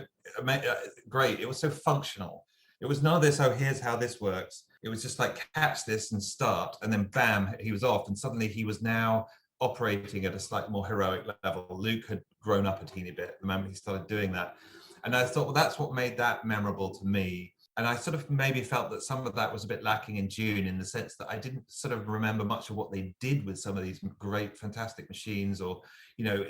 great. It was so functional. It was none of this, oh, here's how this works. It was just like, catch this and start, and then bam, he was off, and suddenly he was now operating at a slightly more heroic level. Luke had grown up a teeny bit the moment he started doing that. And I thought, well, that's what made that memorable to me. And I sort of maybe felt that some of that was a bit lacking in Dune, in the sense that I didn't sort of remember much of what they did with some of these great, fantastic machines, or, you know,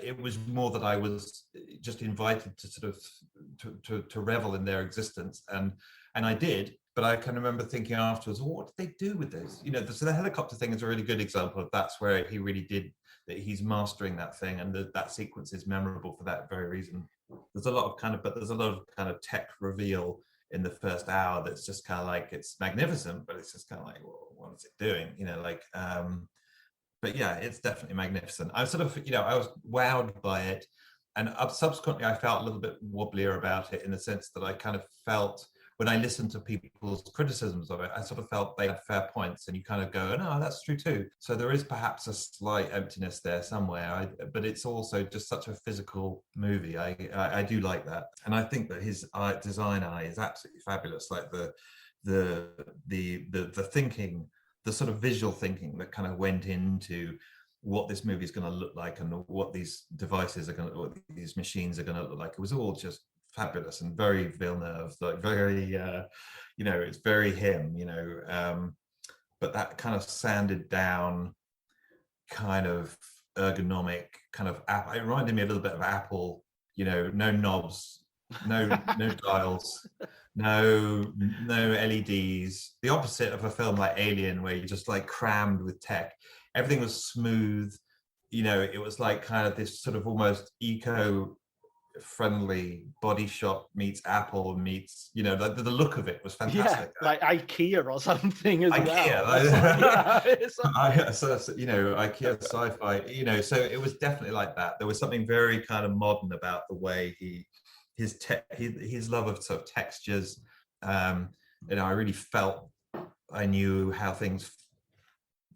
it was more that I was just invited to sort of to revel in their existence, and I did. But I can remember thinking afterwards, well, what did they do with this? You know, so the helicopter thing is a really good example of that's where he really did that. He's mastering that thing, and that sequence is memorable for that very reason. There's a lot of kind of tech reveal in the first hour that's just kind of like, it's magnificent, but it's just kind of like, well, what is it doing? You know, like, but yeah, it's definitely magnificent. I sort of, you know, I was wowed by it, and subsequently I felt a little bit wobblier about it, in the sense that I kind of felt, when I listened to people's criticisms of it, I sort of felt they had fair points, and you kind of go, no, that's true too. So there is perhaps a slight emptiness there somewhere, but it's also just such a physical movie. I do like that, and I think that his design eye is absolutely fabulous. Like the thinking, the sort of visual thinking that kind of went into what this movie is going to look like, and what these devices are going to, what these machines are going to look like. It was all just fabulous, and very Villeneuve, like very, you know, it's very him, you know, but that kind of sanded down, kind of ergonomic, kind of, it reminded me a little bit of Apple, you know, no knobs, no dials, no LEDs, the opposite of a film like Alien, where you're just like crammed with tech. Everything was smooth, you know, it was like kind of this sort of almost eco-friendly Body Shop meets Apple meets, you know, the look of it was fantastic. Yeah, like IKEA or something as IKEA, well. so, you know, IKEA sci-fi, you know, so it was definitely like that. There was something very kind of modern about the way his love of sort of textures. You know, I really felt, I knew how things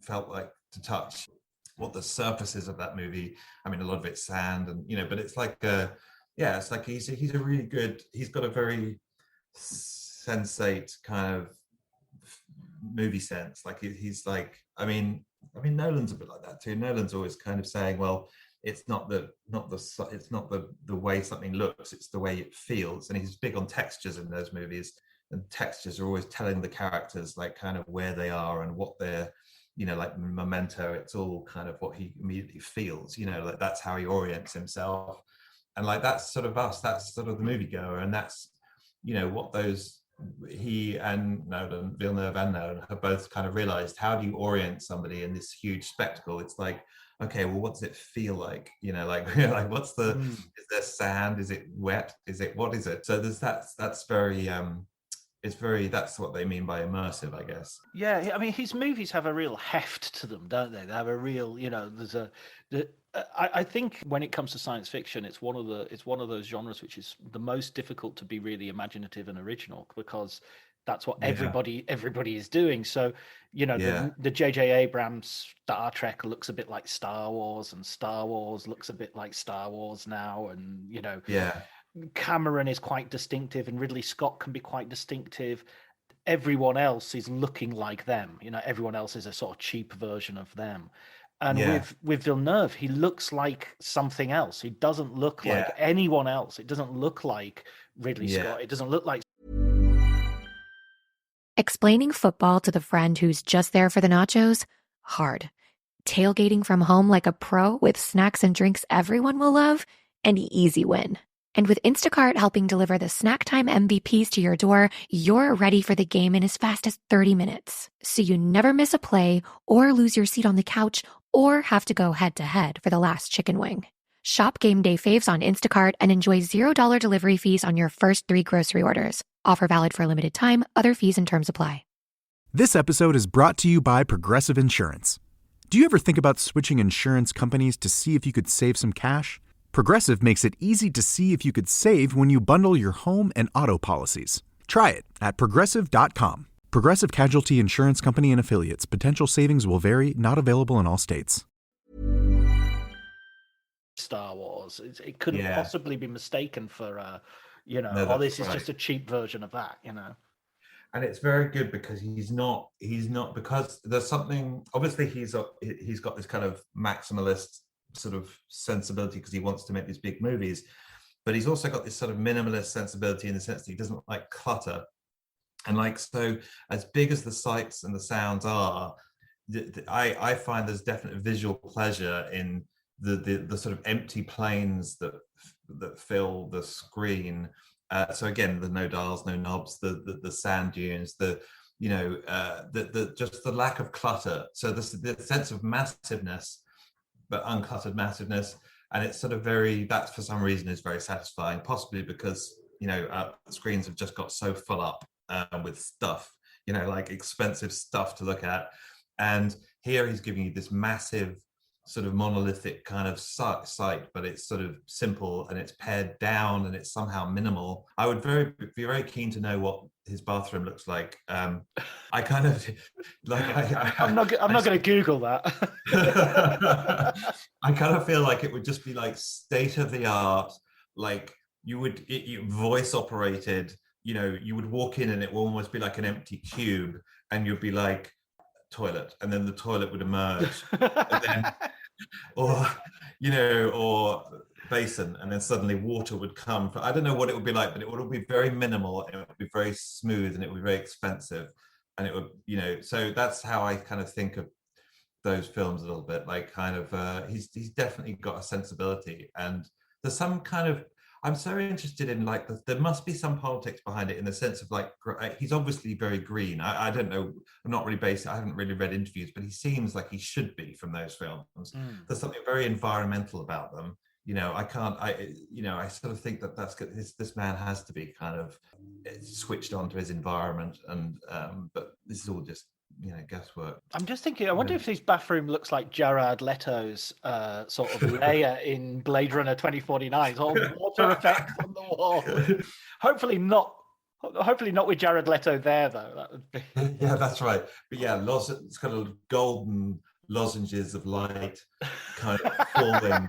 felt like to touch, what the surfaces of that movie. I mean, a lot of it's sand, and, you know, but it's like it's like he's a really good, he's got a very sensate kind of movie sense. Like he's like, I mean Nolan's a bit like that too. Nolan's always kind of saying, well, it's not the way something looks, it's the way it feels. And he's big on textures in those movies, and textures are always telling the characters like kind of where they are and what they're, you know, like Memento, it's all kind of what he immediately feels, you know, like that's how he orients himself. And like, that's sort of us, that's sort of the moviegoer, and that's, you know, what those, he and Nolan, Villeneuve and Nolan have both kind of realized. How do you orient somebody in this huge spectacle? It's like, okay, well, what does it feel like? You know, like, like what's the, is there sand? Is it wet? Is it, what is it? So there's that's very, it's very, that's what they mean by immersive, I guess. Yeah, I mean, his movies have a real heft to them, don't they? They have a real, you know, I think when it comes to science fiction, it's one of those genres which is the most difficult to be really imaginative and original, because that's what everybody is doing. So, the J.J. Abrams Star Trek looks a bit like Star Wars, and Star Wars looks a bit like Star Wars now, and Cameron is quite distinctive, and Ridley Scott can be quite distinctive. Everyone else is looking like them. Everyone else is a sort of cheap version of them. And with Villeneuve, he looks like something else. He doesn't look like anyone else. It doesn't look like Ridley Scott. It doesn't look like... Explaining football to the friend who's just there for the nachos? Hard. Tailgating from home like a pro with snacks and drinks everyone will love? An easy win. And with Instacart helping deliver the snack time MVPs to your door, you're ready for the game in as fast as 30 minutes. So you never miss a play or lose your seat on the couch or have to go head-to-head for the last chicken wing. Shop Game Day faves on Instacart and enjoy $0 delivery fees on your first 3 grocery orders. Offer valid for a limited time. Other fees and terms apply. This episode is brought to you by Progressive Insurance. Do you ever think about switching insurance companies to see if you could save some cash? Progressive makes it easy to see if you could save when you bundle your home and auto policies. Try it at Progressive.com. Progressive Casualty Insurance Company and Affiliates. Potential savings will vary. Not available in all states. Star Wars. It couldn't possibly be mistaken for, this is just a cheap version of that, And it's very good because he's not because there's something, obviously he's got this kind of maximalist sort of sensibility because he wants to make these big movies, but he's also got this sort of minimalist sensibility in the sense that he doesn't like clutter. And so as big as the sights and the sounds are, I find there's definite visual pleasure in the sort of empty planes that fill the screen. So again, the no dials, no knobs, the sand dunes, the just the lack of clutter. So the sense of massiveness, but uncluttered massiveness, and it's sort of that for some reason is very satisfying. Possibly because screens have just got so full up with stuff, like expensive stuff to look at, and here he's giving you this massive sort of monolithic kind of site, but it's sort of simple and it's pared down and it's somehow minimal. I would be very keen to know what his bathroom looks like. I kind of like. I'm not going to Google that. I kind of feel like it would just be like state of the art. Like you voice operated. You would walk in and it will almost be like an empty cube, and you'd be like, toilet, and then the toilet would emerge, and then, or basin, and then suddenly water would come. I don't know what it would be like, but it would be very minimal, and it would be very smooth, and it would be very expensive, and it would, so that's how I kind of think of those films a little bit, like kind of he's definitely got a sensibility, and there's some kind of, I'm so interested in there must be some politics behind it, in the sense of he's obviously very green. I don't know. I'm not really I haven't really read interviews, but he seems like he should be from those films. There's something very environmental about them. I sort of think that's good. This man has to be kind of switched on to his environment, and but this is all just guesswork. I'm just thinking, I wonder if his bathroom looks like Jared Leto's sort of layer in Blade Runner 2049, sort of water effects on the wall. Hopefully not with Jared Leto there, though. That would be... Yeah, that's right. But yeah, it's kind of golden lozenges of light kind of falling,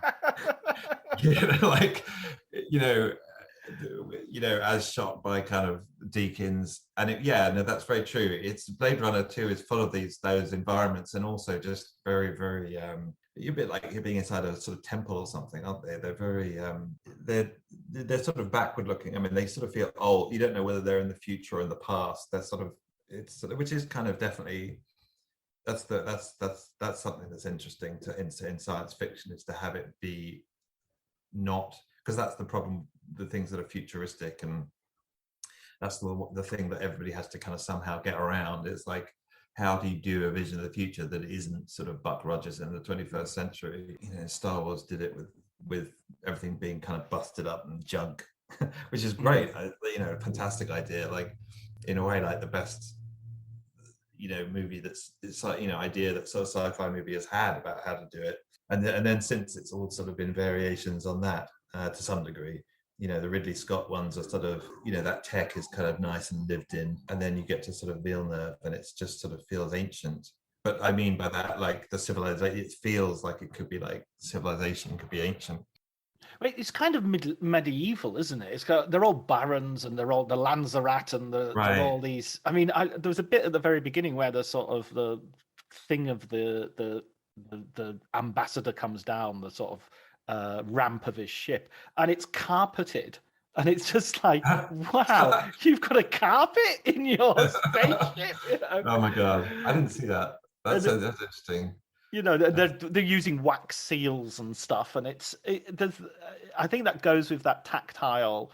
as shot by kind of Deakins. And that's very true. It's Blade Runner 2 is full of those environments, and also just very, very you're a bit like you're being inside a sort of temple or something, aren't they? They're very they're sort of backward looking. I mean, they sort of feel old. You don't know whether they're in the future or in the past. They're sort of, which is kind of definitely that's something that's interesting in science fiction, is to have it be not, because that's the problem, the things that are futuristic, and that's the thing that everybody has to kind of somehow get around. It's like, how do you do a vision of the future that isn't sort of Buck Rogers in the 21st century? Star Wars did it with everything being kind of busted up and junk, which is great. A fantastic idea. Like, in a way, like the best, movie it's like, idea that sort of sci-fi movie has had about how to do it. And then since it's all sort of been variations on that to some degree. The Ridley Scott ones are sort of, that tech is kind of nice and lived in, and then you get to sort of Villeneuve and it's just sort of feels ancient. But I mean by that, like the civilization, it feels like it could be like civilization could be ancient. It's kind of medieval, isn't it? They're all barons, and they're all the Lanzarat, and they're all these. I mean, there was a bit at the very beginning where the sort of the thing of the ambassador comes down the sort of ramp of his ship, and it's carpeted, and it's just like, wow, you've got a carpet in your spaceship. Oh my god, I didn't see that. That's interesting. They're using wax seals and stuff, and I think that goes with that tactile.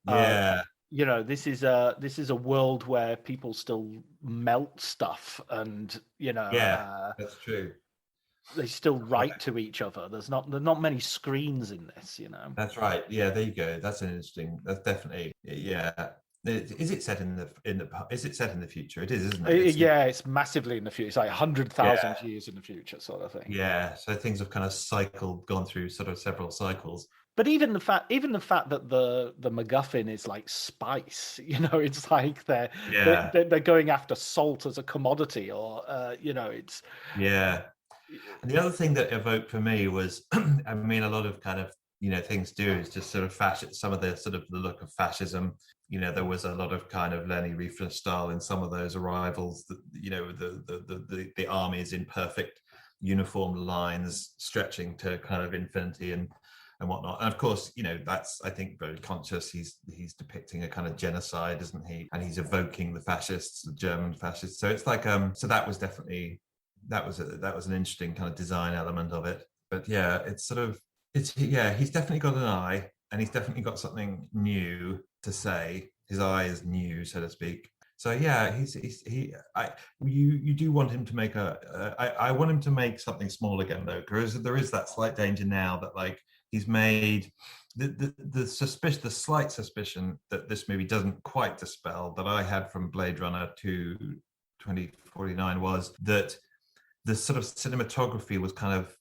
This is a world where people still melt stuff, and that's true. They still write to each other. There's not many screens in this, That's right. Yeah, there you go. That's definitely. Yeah. Is it set in the future? It is, isn't it? It's massively in the future. It's like 100,000 years in the future, sort of thing. Yeah. So things have kind of gone through sort of several cycles. But even the fact that the MacGuffin is like spice, it's like they're going after salt as a commodity, or it's And the other thing that evoked for me was, I mean, a lot of kind of things do is just sort of some of the sort of the look of fascism. There was a lot of kind of Leni Riefenstahl in some of those arrivals. That the armies in perfect uniform lines stretching to kind of infinity and whatnot. And of course, that's, I think, very conscious. He's depicting a kind of genocide, isn't he? And he's evoking the fascists, the German fascists. So it's like, so that was definitely that was an interesting kind of design element of it. But yeah, he's definitely got an eye, and he's definitely got something new to say. His eye is new, so to speak. So yeah, you do want him to make I want him to make something small again, though, because there is that slight danger now that like he's made the slight suspicion that this movie doesn't quite dispel that I had from Blade Runner to 2049 was that the sort of cinematography was kind of,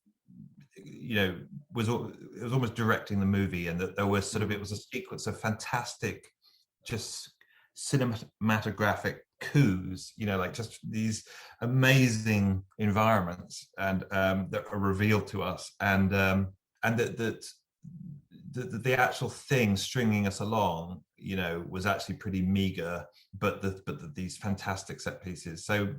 it was almost directing the movie, and that there was it was a sequence of fantastic, just cinematographic coups, like just these amazing environments and that are revealed to us, and that the actual thing stringing us along, was actually pretty meager, but these fantastic set pieces. So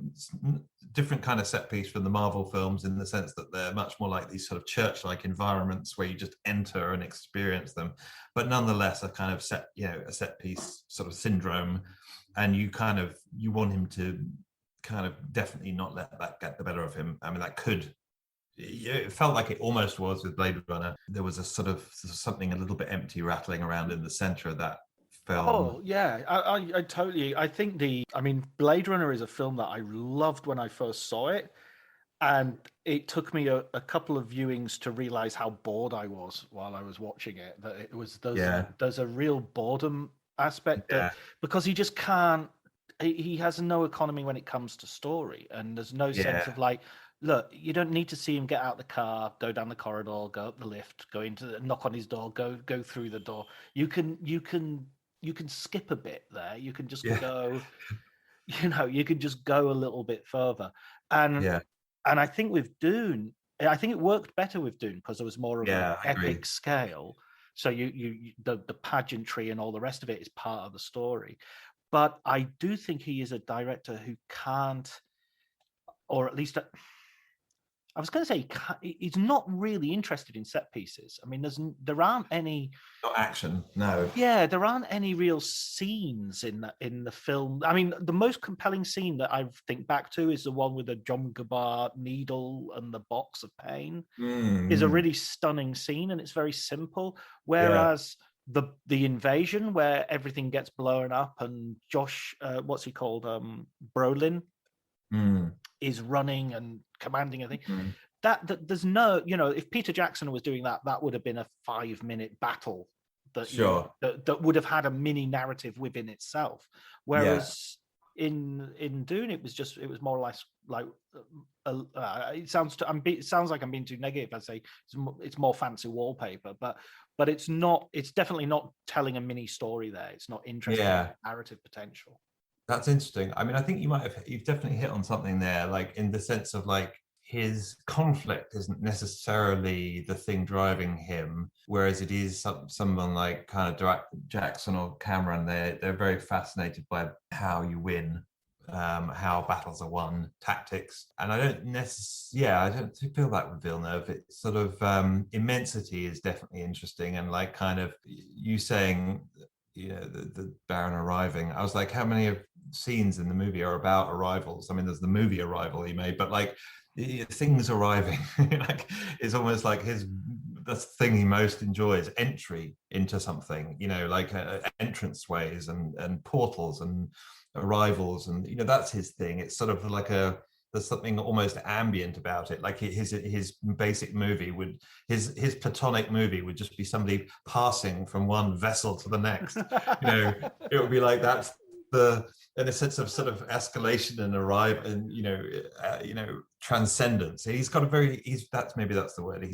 different kind of set piece from the Marvel films in the sense that they're much more like these sort of church-like environments where you just enter and experience them, but nonetheless a kind of a set piece sort of syndrome. And you want him to kind of definitely not let that get the better of him. I mean, that could. It felt like it almost was with Blade Runner. There was a sort of something a little bit empty rattling around in the center of that film. Oh yeah, I totally. I think Blade Runner is a film that I loved when I first saw it, and it took me a couple of viewings to realize how bored I was while I was watching it. That it was there's a real boredom aspect because he just can't. He has no economy when it comes to story, and there's no sense of like. Look, you don't need to see him get out the car, go down the corridor, go up the lift, knock on his door, go through the door. You can skip a bit there. You can just go, you can just go a little bit further. And I think with Dune, I think it worked better with Dune because there was more of an epic scale. So the pageantry and all the rest of it is part of the story. But I do think he is a director who can't, or at least. I was going to say he's not really interested in set pieces. I mean, there aren't any. Not action, no. Yeah, there aren't any real scenes in the film. I mean, the most compelling scene that I think back to is the one with the John Gabar needle and the box of pain. Is a really stunning scene, and it's very simple. Whereas the invasion, where everything gets blown up, and Josh, what's he called, Brolin. Is running and commanding a thing. That there's no, if Peter Jackson was doing that would have been a 5-minute battle that that would have had a mini narrative within itself. Whereas in Dune, it was more or less like it sounds like I'm being too negative. I say it's more fancy wallpaper, but it's not. It's definitely not telling a mini story there. It's not interesting narrative potential. That's interesting. I mean, I think you've definitely hit on something there, like in the sense of like his conflict isn't necessarily the thing driving him, whereas it is someone like kind of Jackson or Cameron. They're very fascinated by how you win, how battles are won, tactics. And I don't feel that with Villeneuve. It's sort of immensity is definitely interesting, and like kind of you saying, the Baron arriving. I was like, how many of scenes in the movie are about arrivals? I mean, there's the movie Arrival he made, but like things arriving, like it's almost like the thing he most enjoys, entry into something, like entrance ways and portals and arrivals, and that's his thing. It's sort of like there's something almost ambient about it. Like his basic movie his platonic movie would just be somebody passing from one vessel to the next. It would be like that's in a sense of sort of escalation and arrive and transcendence. He's got that's the word.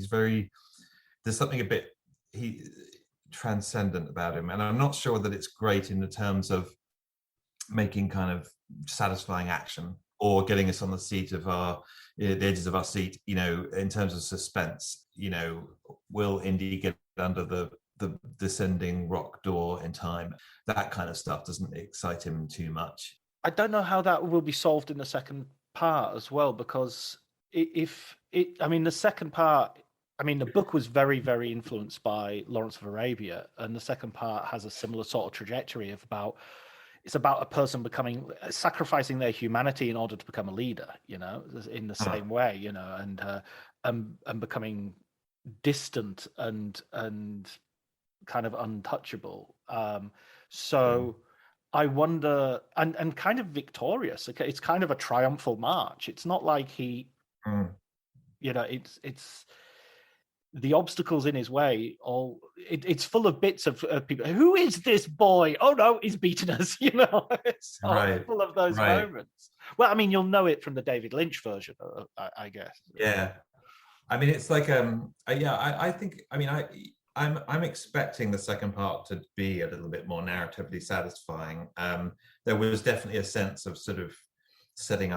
There's something a bit transcendent about him, and I'm not sure that it's great in the terms of making kind of satisfying action or getting us on the seat of the edges of our seat, in terms of suspense. Will Indy get under the descending rock door in time? That kind of stuff doesn't excite him too much. I don't know how that will be solved in the second part as well, because the second part, the book was very, very influenced by Lawrence of Arabia, and the second part has a similar sort of trajectory it's about a person sacrificing their humanity in order to become a leader, in the same way, and becoming distant and kind of untouchable. I wonder, and kind of victorious. Okay, it's kind of a triumphal march. It's not like it's the obstacles in his way. It's full of bits of people. Who is this boy? Oh no, he's beaten us. It's full of those moments. Well, you'll know it from the David Lynch version, I guess. Yeah, it's like I think I'm expecting the second part to be a little bit more narratively satisfying. There was definitely a sense of sort of setting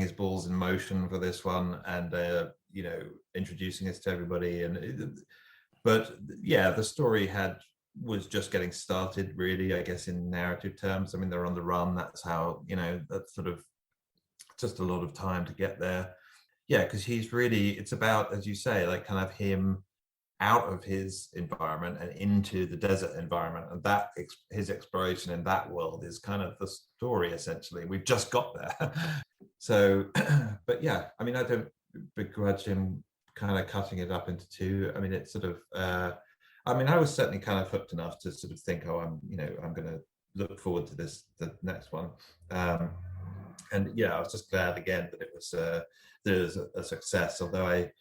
his balls in motion for this one, and introducing us to everybody. But the story was just getting started, really, I guess, in narrative terms. They're on the run. That's how, that's sort of just a lot of time to get there. Yeah, because it's about, as you say, like kind of him out of his environment and into the desert environment, and that his exploration in that world is kind of the story. Essentially, we've just got there. So, but yeah, I don't begrudge him kind of cutting it up into two. It's sort of I was certainly kind of hooked enough to sort of think, I'm going to look forward to the next one. And yeah, I was just glad again that it was a success, although I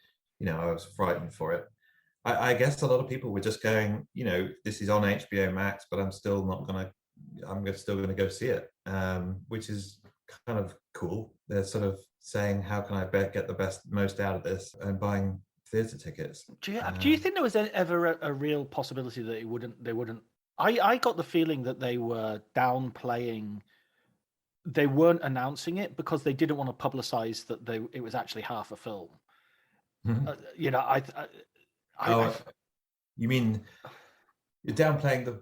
was frightened for it. I guess a lot of people were just going, this is on HBO Max, but I'm still going to go see it, which is kind of cool. They're sort of saying, how can I get the most out of this, and buying theatre tickets. Do you think there was ever a real possibility that they wouldn't? I got the feeling that they were downplaying. They weren't announcing it because they didn't want to publicize that it was actually half a film. Mm-hmm. You mean you're downplaying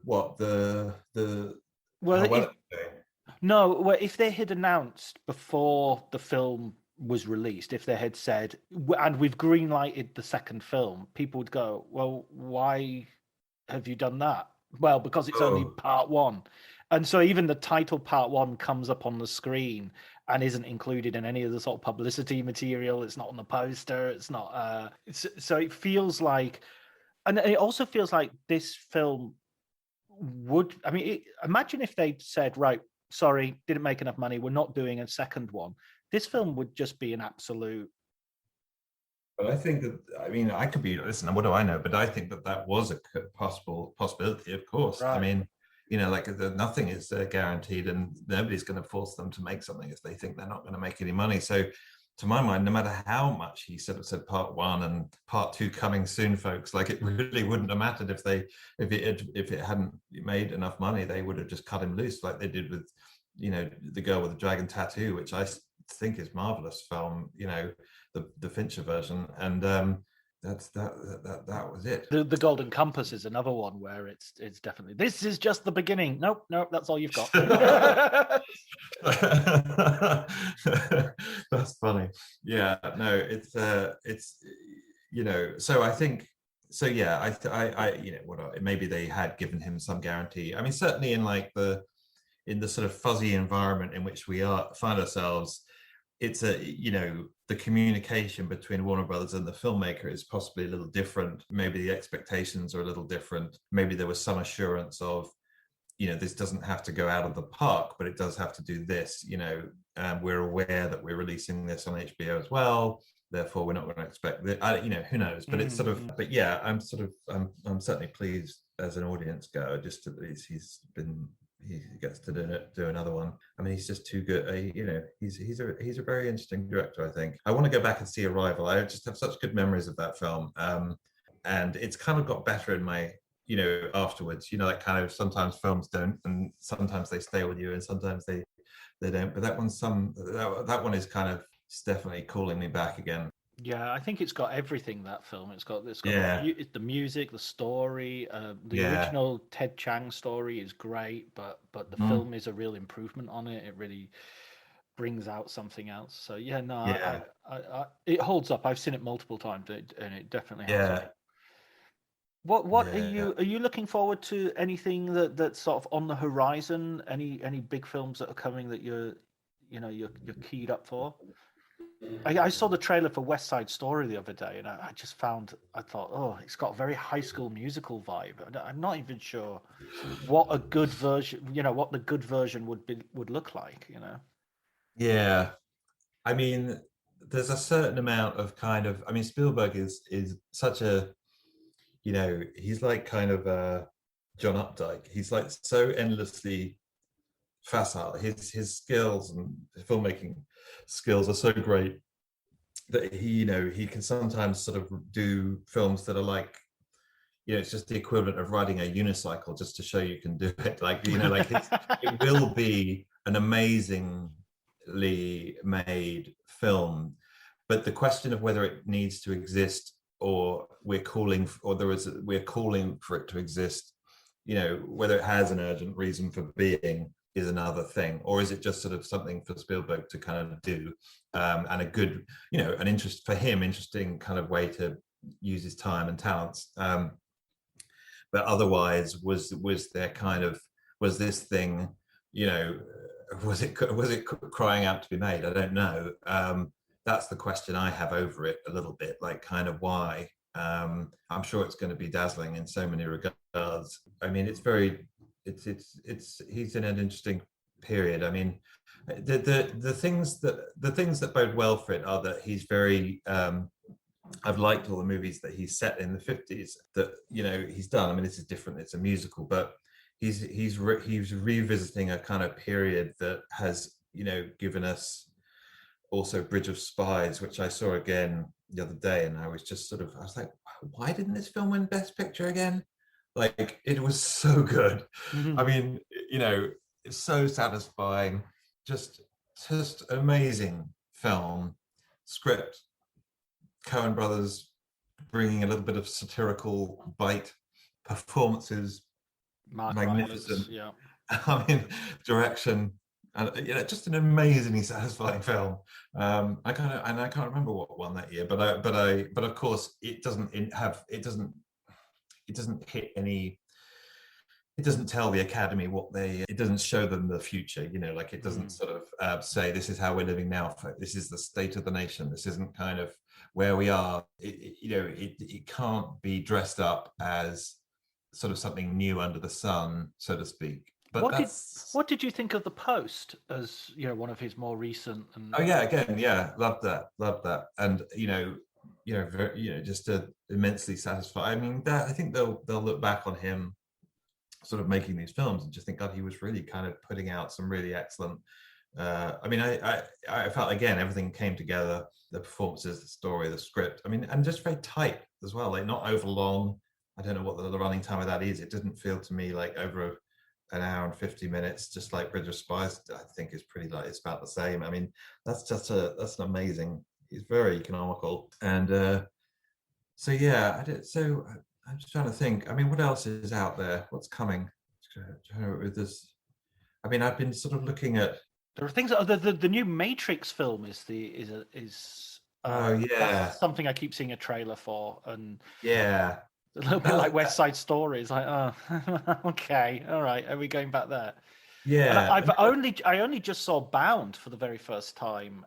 if they had announced before the film was released, if they had said, and we've greenlighted the second film, people would go, well, why have you done that? Well, because it's only part one. And so even the title part one comes up on the screen and isn't included in any of the sort of publicity material. It's not on the poster. It's not. So it feels like, and it also feels like this film would, imagine if they said, right, sorry, didn't make enough money, we're not doing a second one. This film would just be an absolute. But I think that, I could be, listen, what do I know? But I think that was a possibility, of course. Right. nothing is guaranteed, and nobody's going to force them to make something if they think they're not going to make any money. So to my mind, no matter how much he sort of said part one and part two coming soon, folks, like it really wouldn't have mattered if it hadn't made enough money, they would have just cut him loose like they did with, The Girl with the Dragon Tattoo, which I think is marvelous film, the Fincher version. And that was it. The Golden Compass is another one where it's definitely, this is just the beginning. Nope, that's all you've got. That's funny. Yeah, no, it's so I think, so yeah, maybe they had given him some guarantee. I mean, certainly in the sort of fuzzy environment in which we find ourselves, it's the communication between Warner Brothers and the filmmaker is possibly a little different. Maybe the expectations are a little different. Maybe there was some assurance of, this doesn't have to go out of the park, but it does have to do this. We're aware that we're releasing this on HBO as well. Therefore, we're not going to expect that. Who knows? But it's sort of. But yeah, I'm certainly pleased as an audience goer. Just at least he gets to do another one. I mean, he's just too good. He's a very interesting director, I think. I want to go back and see Arrival. I just have such good memories of that film. And it's kind of got better in my, afterwards, that kind of, sometimes films don't, and sometimes they stay with you and sometimes they don't. But that one is kind of, it's definitely calling me back again. Yeah, I think it's got everything, that film. It's got the music, the story. The original Ted Chiang story is great, but the film is a real improvement on it. It really brings out something else. So yeah, no, yeah. I it holds up. I've seen it multiple times, and it definitely holds up. What are you looking forward to? Anything that's sort of on the horizon? Any big films that are coming that you're keyed up for? I saw the trailer for West Side Story the other day, and I thought, oh, it's got a very High School Musical vibe. I'm not even sure what a good version, what the good version would look like, Yeah, I mean, there's a certain amount of kind of, I mean, Spielberg is such a, he's like kind of John Updike. He's like so endlessly facile. His skills and filmmaking skills are so great that he can sometimes sort of do films that are like, it's just the equivalent of riding a unicycle just to show you can do it. Like, it will be an amazingly made film, but the question of whether it needs to exist or we're calling for it to exist, whether it has an urgent reason for being is another thing, or is it just sort of something for Spielberg to kind of do, and a good, an interesting kind of way to use his time and talents. But otherwise, was this thing, was it crying out to be made? I don't know. That's the question I have over it a little bit, like kind of why. I'm sure it's going to be dazzling in so many regards. I mean, he's in an interesting period. I mean, the things that bode well for it are that he's very. I've liked all the movies that he's set in the 50s that he's done. I mean, this is different; it's a musical, but he's revisiting a kind of period that has given us also Bridge of Spies, which I saw again the other day, and I was like, why didn't this film win Best Picture again? Like, it was so good. Mm-hmm. I mean, it's so satisfying. Just amazing film, script. Coen brothers bringing a little bit of satirical bite, performances, magnificent. Yeah. I mean, direction, and just an amazingly satisfying film. I can't remember what won that year, but of course it doesn't hit any. It doesn't tell the Academy it doesn't show them the future, like it doesn't sort of say this is how we're living now. This is the state of the nation. This isn't kind of where we are. It can't be dressed up as sort of something new under the sun, so to speak. But what did you think of The Post as one of his more recent? Loved that, and just immensely satisfying. I mean, I think they'll look back on him sort of making these films, and just think, God, he was really kind of putting out some really excellent. I mean, I felt again everything came together: the performances, the story, the script. I mean, and just very tight as well, like not over long. I don't know what the running time of that is. It didn't feel to me like over an hour and 50 minutes, just like Bridge of Spies. I think is pretty like it's about the same. I mean, that's an amazing. He's very economical, and so yeah, I'm just trying to think. I mean, what else is out there? What's coming with this? I mean, I've been sort of looking at. There are things. The new Matrix film is. Oh yeah, something I keep seeing a trailer for, and yeah, a little bit like West Side Story. It's like, oh, okay, all right, are we going back there? Yeah, and I only just saw Bound for the very first time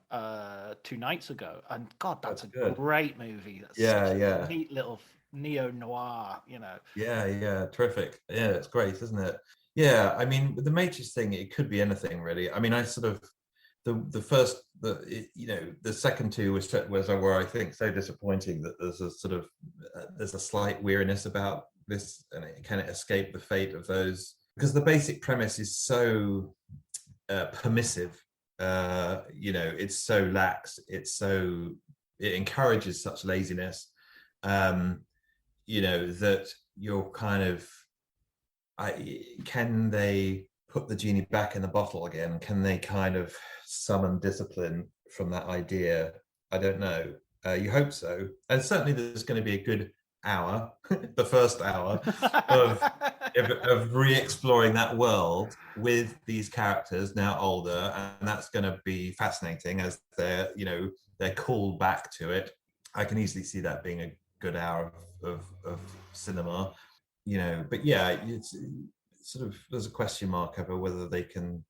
2 nights ago, and God, that's a good. great movie. That's yeah, neat little neo noir, you know. Yeah, terrific. Yeah, it's great, isn't it? Yeah, I mean, with the Matrix thing, it could be anything really. I mean, I sort of the second two were I think so disappointing that there's a sort of there's a slight weariness about this, and can it escape the fate of those? Because the basic premise is so permissive. It's so lax. It encourages such laziness. That you're kind of, can they put the genie back in the bottle again? Can they kind of summon discipline from that idea? I don't know. You hope so. And certainly there's going to be a good hour, the first hour of re-exploring that world with these characters now older, and that's going to be fascinating as they're called back to it. I can easily see that being a good hour of cinema, but yeah, it's sort of, there's a question mark over whether they can,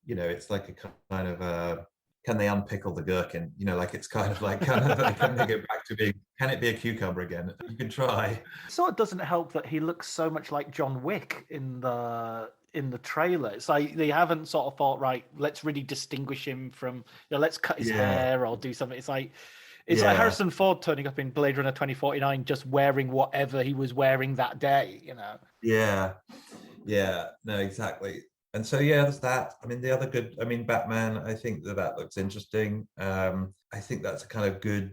it's like a kind of can they unpickle the gherkin? Like it's kind of like, can they get back to being, can it be a cucumber again? You can try. So it doesn't help that he looks so much like John Wick in the trailer. It's like they haven't sort of thought, right, let's really distinguish him from, let's cut his hair or do something. It's like Harrison Ford turning up in Blade Runner 2049 just wearing whatever he was wearing that day, Yeah, no, exactly. And so there's that. I mean, the other good, Batman, I think that looks interesting. I think that's a kind of good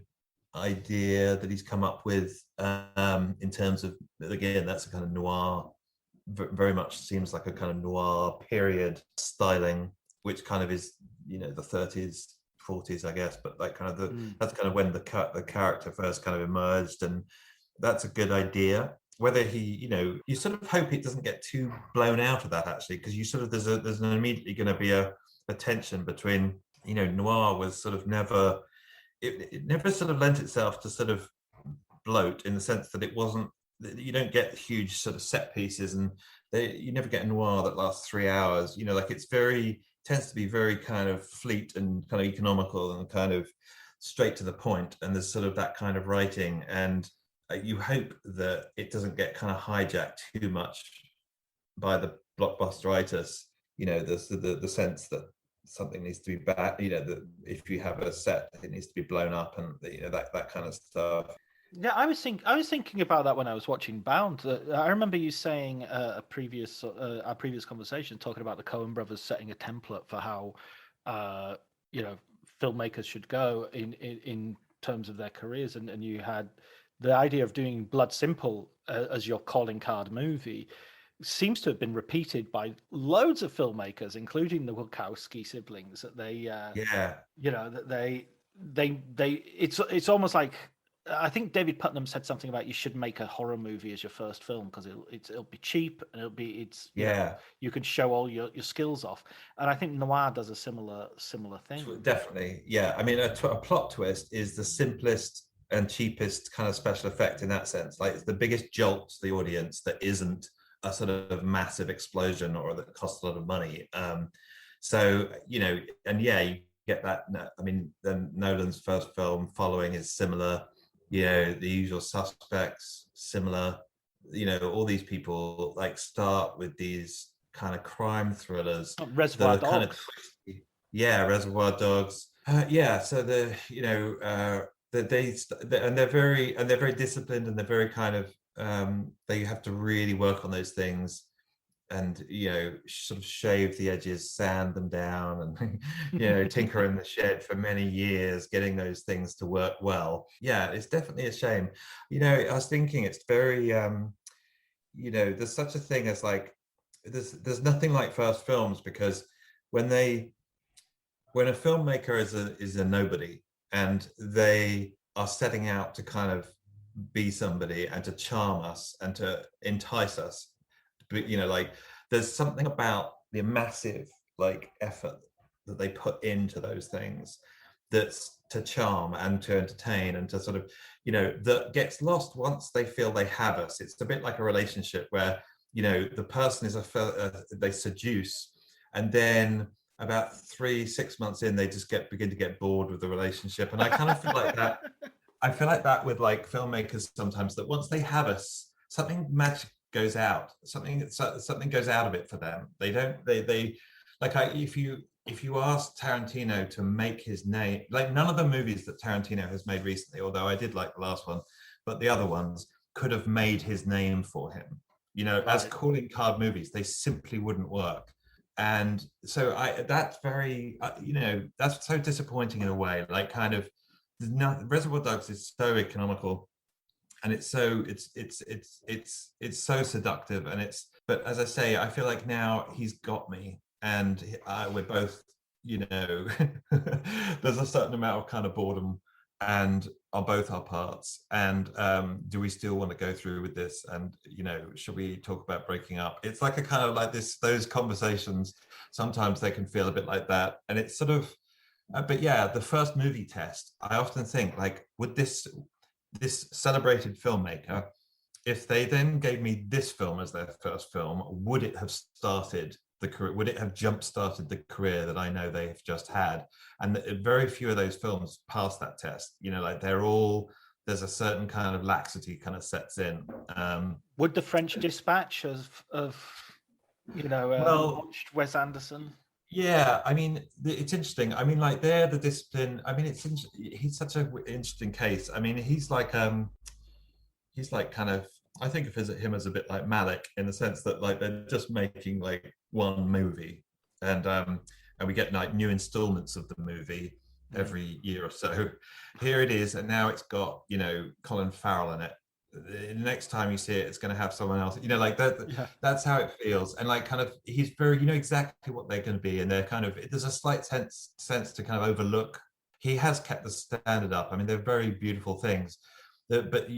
idea that he's come up with, in terms of, again, that's a kind of noir, very much seems like a kind of noir period styling, which kind of is, the 30s, 40s, I guess, but like kind of that's kind of when the character first kind of emerged, and that's a good idea. Whether he, you sort of hope it doesn't get too blown out of that, actually, because you sort of there's an immediately going to be a tension between, noir was sort of never, it never sort of lent itself to sort of bloat, in the sense that it wasn't, you don't get huge sort of set pieces, and you never get a noir that lasts 3 hours. Like it's tends to be very kind of fleet and kind of economical and kind of straight to the point, and there's sort of that kind of writing, and you hope that it doesn't get kind of hijacked too much by the blockbusteritis, the sense that something needs to be bad, that if you have a set, it needs to be blown up, and that kind of stuff. Yeah, I was thinking about that when I was watching Bound. I remember you saying our previous conversation, talking about the Coen brothers setting a template for how filmmakers should go in terms of their careers, and you had the idea of doing Blood Simple as your calling card movie. Seems to have been repeated by loads of filmmakers, including the Wachowski siblings. That it's almost like, I think David Putnam said something about you should make a horror movie as your first film, because it'll be cheap, and you can show all your skills off. And I think noir does a similar thing. Definitely, yeah. I mean, a plot twist is the simplest and cheapest kind of special effect in that sense. Like, it's the biggest jolt to the audience that isn't a sort of massive explosion or that costs a lot of money. So you get that. I mean, then Nolan's first film Following is similar. The Usual Suspects, similar. All these people like start with these kind of crime thrillers. Reservoir Dogs. Kind of twisty. Yeah, Reservoir Dogs. So they're very disciplined, and they're very kind of they have to really work on those things, and sort of shave the edges, sand them down, and tinker in the shed for many years getting those things to work well. Yeah, it's definitely a shame. I was thinking it's very there's such a thing as like there's nothing like first films, because when a filmmaker is a nobody and they are setting out to kind of be somebody and to charm us and to entice us, like there's something about the massive like effort that they put into those things that's to charm and to entertain and to sort of that gets lost once they feel they have us. It's a bit like a relationship where the person is they seduce, and then about 3-6 months in they just begin to get bored with the relationship. And I kind of feel like that. I feel like that with like filmmakers sometimes, that once they have us, something magic goes out, something goes out of it for them. If you ask Tarantino to make his name, like none of the movies that Tarantino has made recently, although I did like the last one, but the other ones could have made his name for him. Right. As calling card movies, they simply wouldn't work. And so that's very, that's so disappointing in a way. Like kind of, Reservoir Dogs is so economical, and it's so seductive, but as I say, I feel like now he's got me, and we're both there's a certain amount of kind of boredom and on both our parts, and do we still want to go through with this, and should we talk about breaking up? It's like a kind of like those conversations, sometimes they can feel a bit like that, and it's sort of but yeah, the first movie test, I often think, like, would this celebrated filmmaker, if they then gave me this film as their first film, would it have started the career? Would it have jump-started the career that I know they have just had? And very few of those films pass that test. Like there's a certain kind of laxity kind of sets in. Would the French Dispatch have launched Wes Anderson? Yeah, I mean, it's interesting. I mean, like they're the discipline. I mean, he's such an interesting case. I mean, he's like kind of, I think of him as a bit like Malick, in the sense that like they're just making like one movie, and we get like new installments of the movie every year or so. Here it is, and now it's got Colin Farrell in it. The next time you see it, it's going to have someone else, like that. Yeah. That's how it feels. And like kind of, he's very, exactly what they're going to be, and they're kind of, there's a slight sense to kind of overlook. He has kept the standard up. I mean, they're very beautiful things, but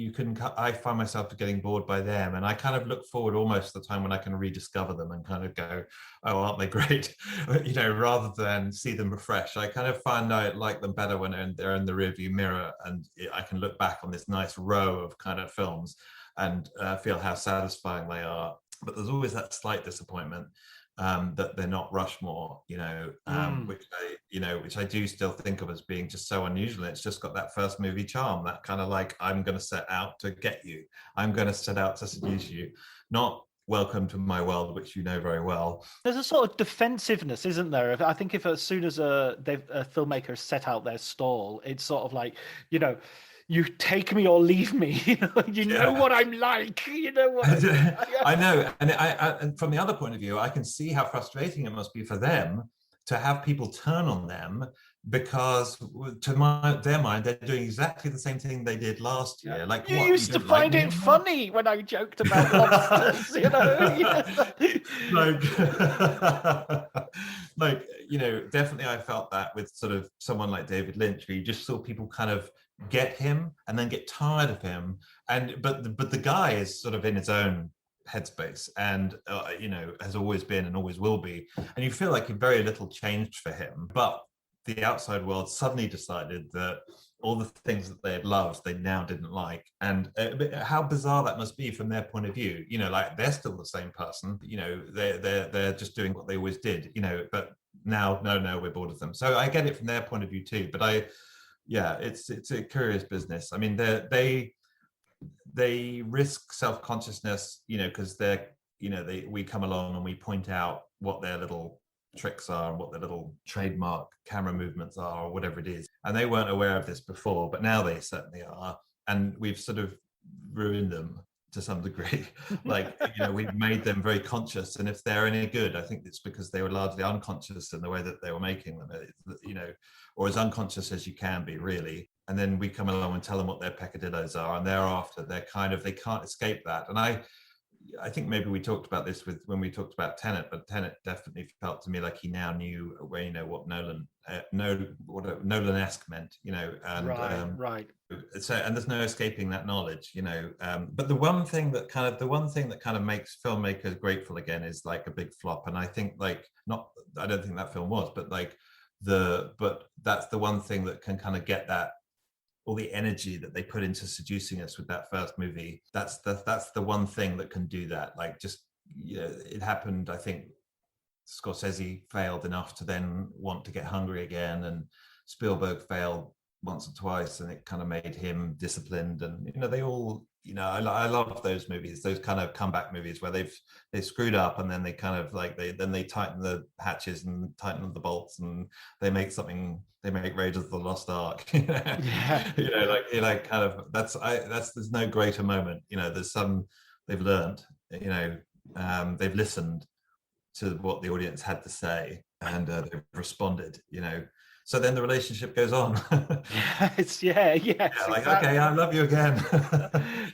I find myself getting bored by them, and I kind of look forward almost to the time when I can rediscover them and kind of go, oh, aren't they great? Rather than see them afresh. I kind of find I like them better when they're in the rearview mirror, and I can look back on this nice row of kind of films and feel how satisfying they are. But there's always that slight disappointment that they're not Rushmore, which I do still think of as being just so unusual. It's just got that first movie charm, that kind of like, I'm going to set out to get you. I'm going to set out to seduce you, not welcome to my world, which you know very well. There's a sort of defensiveness, isn't there? I think if as soon as a filmmaker set out their stall, it's sort of like, you take me or leave me. Know what I'm like. I know, and from the other point of view, I can see how frustrating it must be for them to have people turn on them, because to their mind, they're doing exactly the same thing they did last year. Like, you used to find it funny when I joked about lobsters, definitely I felt that with sort of someone like David Lynch, where you just saw people kind of get him and then get tired of him, but the guy is sort of in his own headspace, and has always been and always will be, and you feel like very little changed for him. But the outside world suddenly decided that all the things that they had loved, they now didn't like. And how bizarre that must be from their point of view. Like they're still the same person. They're just doing what they always did. But now, no, we're bored of them. So I get it from their point of view too. But it's a curious business. I mean, they risk self-consciousness, because we come along and we point out what their little tricks are and what their little trademark camera movements are, or whatever it is. And they weren't aware of this before, but now they certainly are. And we've sort of ruined them to some degree. Like, we've made them very conscious, and if they're any good, I think it's because they were largely unconscious in the way that they were making them, or as unconscious as you can be, really. And then we come along and tell them what their peccadillos are, and thereafter they can't escape that. And I think maybe we talked about this when we talked about Tenet, but Tenet definitely felt to me like he now knew what Nolan-esque meant, and right. So, and there's no escaping that knowledge, but the one thing that kind of makes filmmakers grateful again is like a big flop. And I think I don't think that film was, but but that's the one thing that can kind of get that, all the energy that they put into seducing us with that first movie. That's the one thing that can do that. Like, just, it happened. I think Scorsese failed enough to then want to get hungry again, and Spielberg failed once or twice, and it kind of made him disciplined. And they all, I love those movies, those kind of comeback movies where they screwed up, and then they kind of they tighten the hatches and tighten the bolts, and they make Raiders of the Lost Ark. Yeah. There's no greater moment. There's some, they've learned, they've listened to what the audience had to say, and they've responded. So then the relationship goes on. Yes. Like, exactly. Okay, I love you again.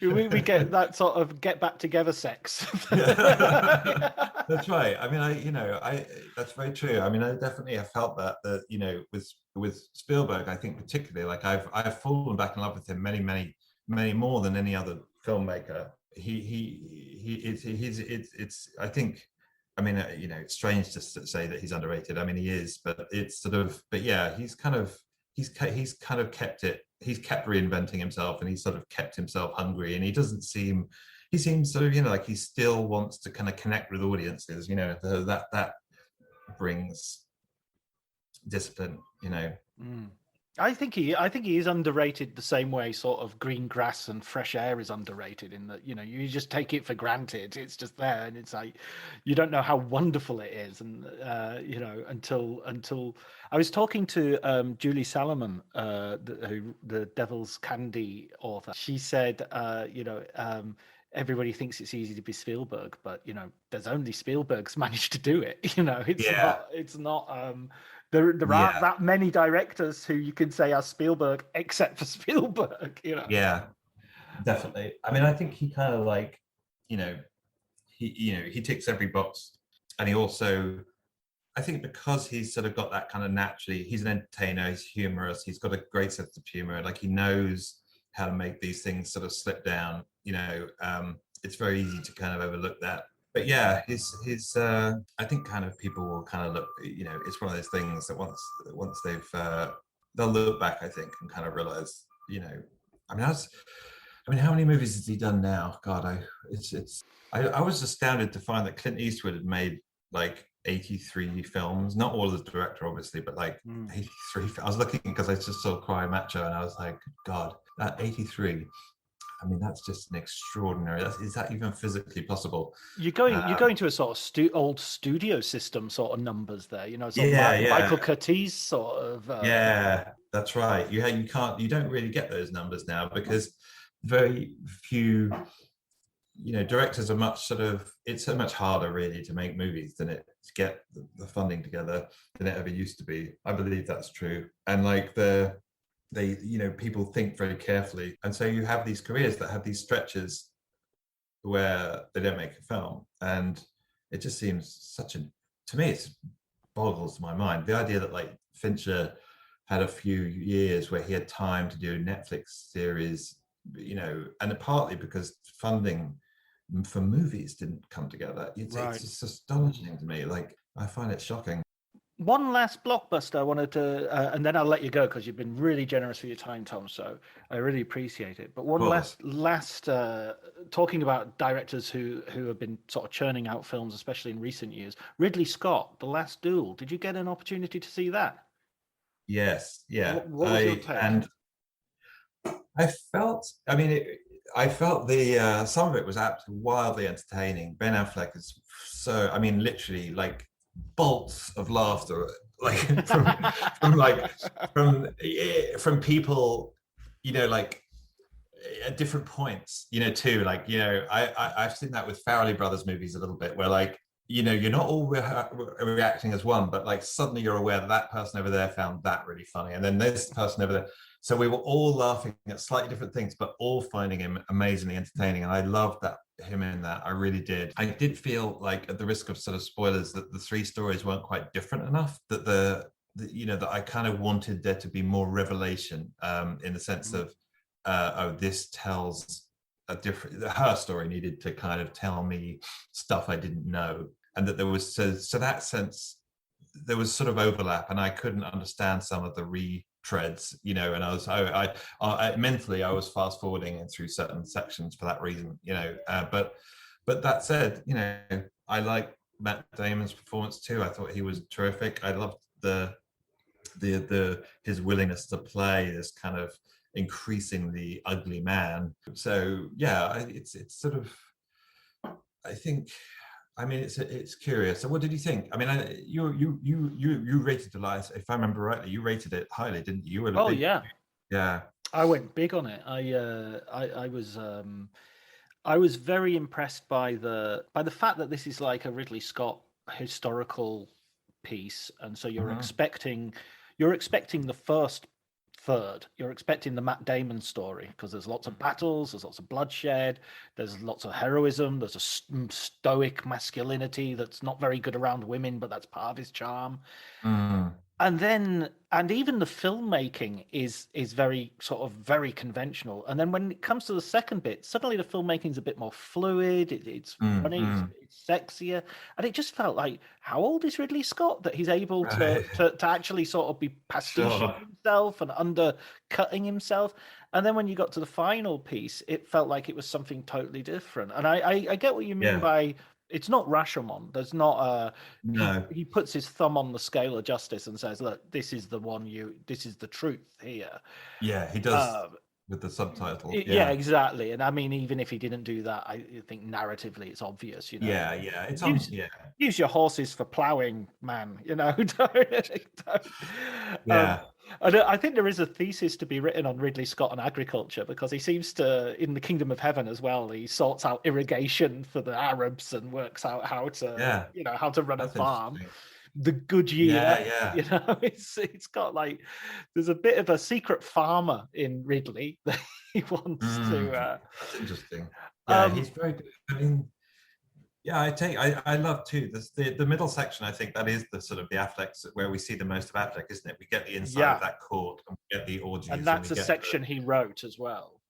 we get that sort of get back together sex. That's right. I mean, that's very true. I mean, I definitely have felt that with Spielberg, I think particularly, like I've fallen back in love with him many more than any other filmmaker. I think. I mean, it's strange to say that he's underrated. I mean, he is, but it's yeah, he's kind of kept it. He's kept reinventing himself, and he's sort of kept himself hungry. And he seems sort of, like he still wants to kind of connect with audiences. That brings discipline. I think he is underrated the same way sort of green grass and fresh air is underrated, in that you just take it for granted. It's just there, and it's like you don't know how wonderful it is, and until I was talking to Julie Salomon, the Devil's Candy author. She said everybody thinks it's easy to be Spielberg, but there's only Spielberg's managed to do it. It's not. There aren't that many directors who you can say are Spielberg, except for Spielberg. Yeah, definitely. I mean, I think he kind of he ticks every box, and he also, I think, because he's sort of got that kind of naturally, he's an entertainer, he's humorous, he's got a great sense of humor, like he knows how to make these things sort of slip down. It's very easy to kind of overlook that. But yeah, his I think kind of people will kind of look, it's one of those things that once they've they'll look back, I think, and kind of realize, I mean, how many movies has he done now? God, I was astounded to find that Clint Eastwood had made like 83 films, not all of the director, obviously, but like 83. I was looking because I just saw Cry Macho, and I was like, God, that 83. I mean, that's just an extraordinary. Is that even physically possible? You're going to a sort of old studio system sort of numbers there. Michael Curtiz sort of. Yeah, that's right. You don't really get those numbers now, because very few. Directors are it's so much harder really to make movies to get the funding together than it ever used to be. I believe that's true, and like people think very carefully, and so you have these careers that have these stretches where they don't make a film, and it just seems to me it boggles my mind, the idea that like Fincher had a few years where he had time to do a Netflix series, and partly because funding for movies didn't come together. It's just astonishing to me. Like, I find it shocking. One last blockbuster I wanted to, and then I'll let you go because you've been really generous with your time, Tom. So I really appreciate it. But one last talking about directors who have been sort of churning out films, especially in recent years. Ridley Scott, The Last Duel. Did you get an opportunity to see that? Yes. Yeah. What was your take? And I felt the some of it was absolutely wildly entertaining. Ben Affleck is literally like bolts of laughter, like from people, like at different points, too. Like, I've seen that with Farrelly Brothers movies a little bit, where like, you're not all reacting as one, but like suddenly you're aware that person over there found that really funny, and then this person over there. So we were all laughing at slightly different things, but all finding him amazingly entertaining. And I loved him in that. I really did. I did feel like, at the risk of sort of spoilers, that the three stories weren't quite different enough. That that I kind of wanted there to be more revelation, in the sense of, this tells a different. Her story needed to kind of tell me stuff I didn't know, and that there was so that sense there was sort of overlap, and I couldn't understand some of the retreads, and I mentally I was fast forwarding through certain sections for that reason, but that said, I like Matt Damon's performance too. I thought he was terrific. I loved his willingness to play this kind of increasingly ugly man. So yeah, it's sort of, I think, I mean, it's curious. So what did you think? I mean, you rated it, if I remember rightly, you rated it highly, didn't you? You were yeah. I went big on it. I was very impressed by the fact that this is like a Ridley Scott historical piece, and so you're expecting the first third. You're expecting the Matt Damon story, because there's lots of battles, there's lots of bloodshed, there's lots of heroism, there's a stoic masculinity that's not very good around women, but that's part of his charm. And even the filmmaking is very sort of very conventional. And then when it comes to the second bit, suddenly the filmmaking is a bit more fluid. It's funny, it's sexier, and it just felt like, how old is Ridley Scott that he's able to actually sort of be pastiching himself and undercutting himself? And then when you got to the final piece, it felt like it was something totally different. And I get what you mean by, it's not Rashomon. There's not no. He puts his thumb on the scale of justice and says, "Look, this is the one. This is the truth here." Yeah, he does with the subtitle. Yeah, exactly. And I mean, even if he didn't do that, I think narratively it's obvious. Yeah. It's use your horses for ploughing, man. Yeah. I think there is a thesis to be written on Ridley Scott and agriculture, because he seems to, in the Kingdom of Heaven as well, he sorts out irrigation for the Arabs and works out how to, how to run a farm. The good year, it's got like, there's a bit of a secret farmer in Ridley that he wants to. That's interesting. Yeah, he's very good. I mean, yeah, I love too the middle section. I think that is the sort of the Affleck, where we see the most of Affleck, isn't it? We get the inside of that court, and we get the orgies, and that's a section he wrote as well.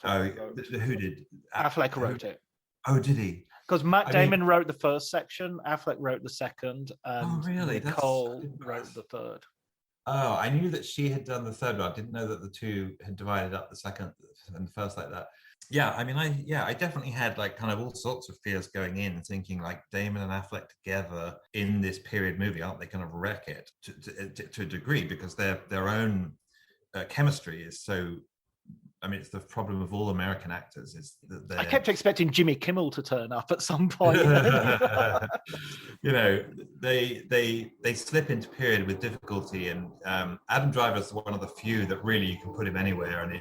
Who did? Affleck wrote it. Oh, did he? Because Matt Damon wrote the first section, Affleck wrote the second, and really? Nicole wrote the third. Oh, I knew that she had done the third one. I didn't know that the two had divided up the second and the first like that. Yeah, I mean, I definitely had like kind of all sorts of fears going in, thinking like Damon and Affleck together in this period movie, aren't they going to wreck it to a degree, because their own chemistry is so. I mean, it's the problem of all American actors is that I kept expecting Jimmy Kimmel to turn up at some point. They slip into period with difficulty, and Adam Driver's one of the few that really you can put him anywhere, and he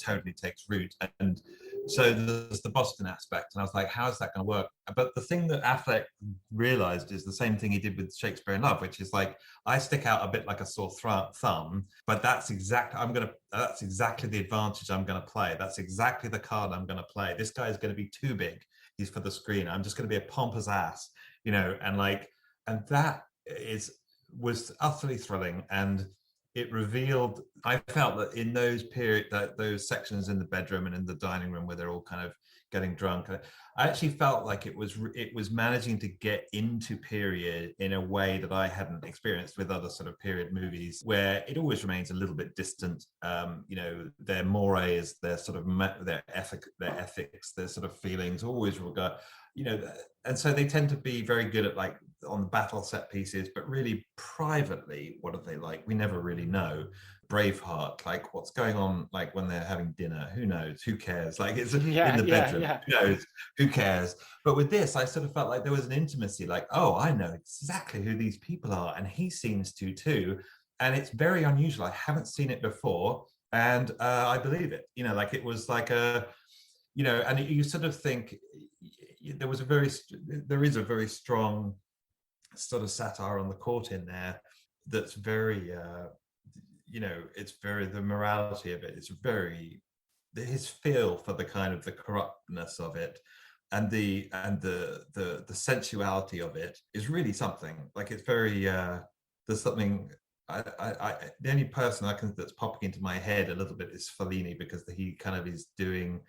totally takes root. And so there's the Boston aspect, and I was like, how is that going to work? But the thing that Affleck realized is the same thing he did with Shakespeare in Love, which is like, I stick out a bit like a sore thumb, but that's exactly the advantage I'm going to play. That's exactly the card I'm going to play. This guy is going to be too big. He's for the screen. I'm just going to be a pompous ass, and that was utterly thrilling. And it revealed, I felt that in those sections in the bedroom and in the dining room where they're all kind of getting drunk, I actually felt like it was managing to get into period in a way that I hadn't experienced with other sort of period movies, where it always remains a little bit distant. Their mores, their sort of their ethics, their sort of feelings always regard, and so they tend to be very good at like on the battle set pieces, but really privately, what are they like? We never really know. Braveheart, like what's going on, like when they're having dinner, who knows, who cares, like it's in the bedroom, who knows, who cares. But with this, I sort of felt like there was an intimacy, like, oh, I know exactly who these people are, and he seems to too, and it's very unusual. I haven't seen it before, And I believe it. Like it was like a, and you sort of think there is a very strong sort of satire on the court in there that's very, it's very, the morality of it is very, his feel for the kind of the corruptness of it and the sensuality of it is really something. Like it's very, there's something, the only person that's popping into my head a little bit is Fellini, because he kind of is doing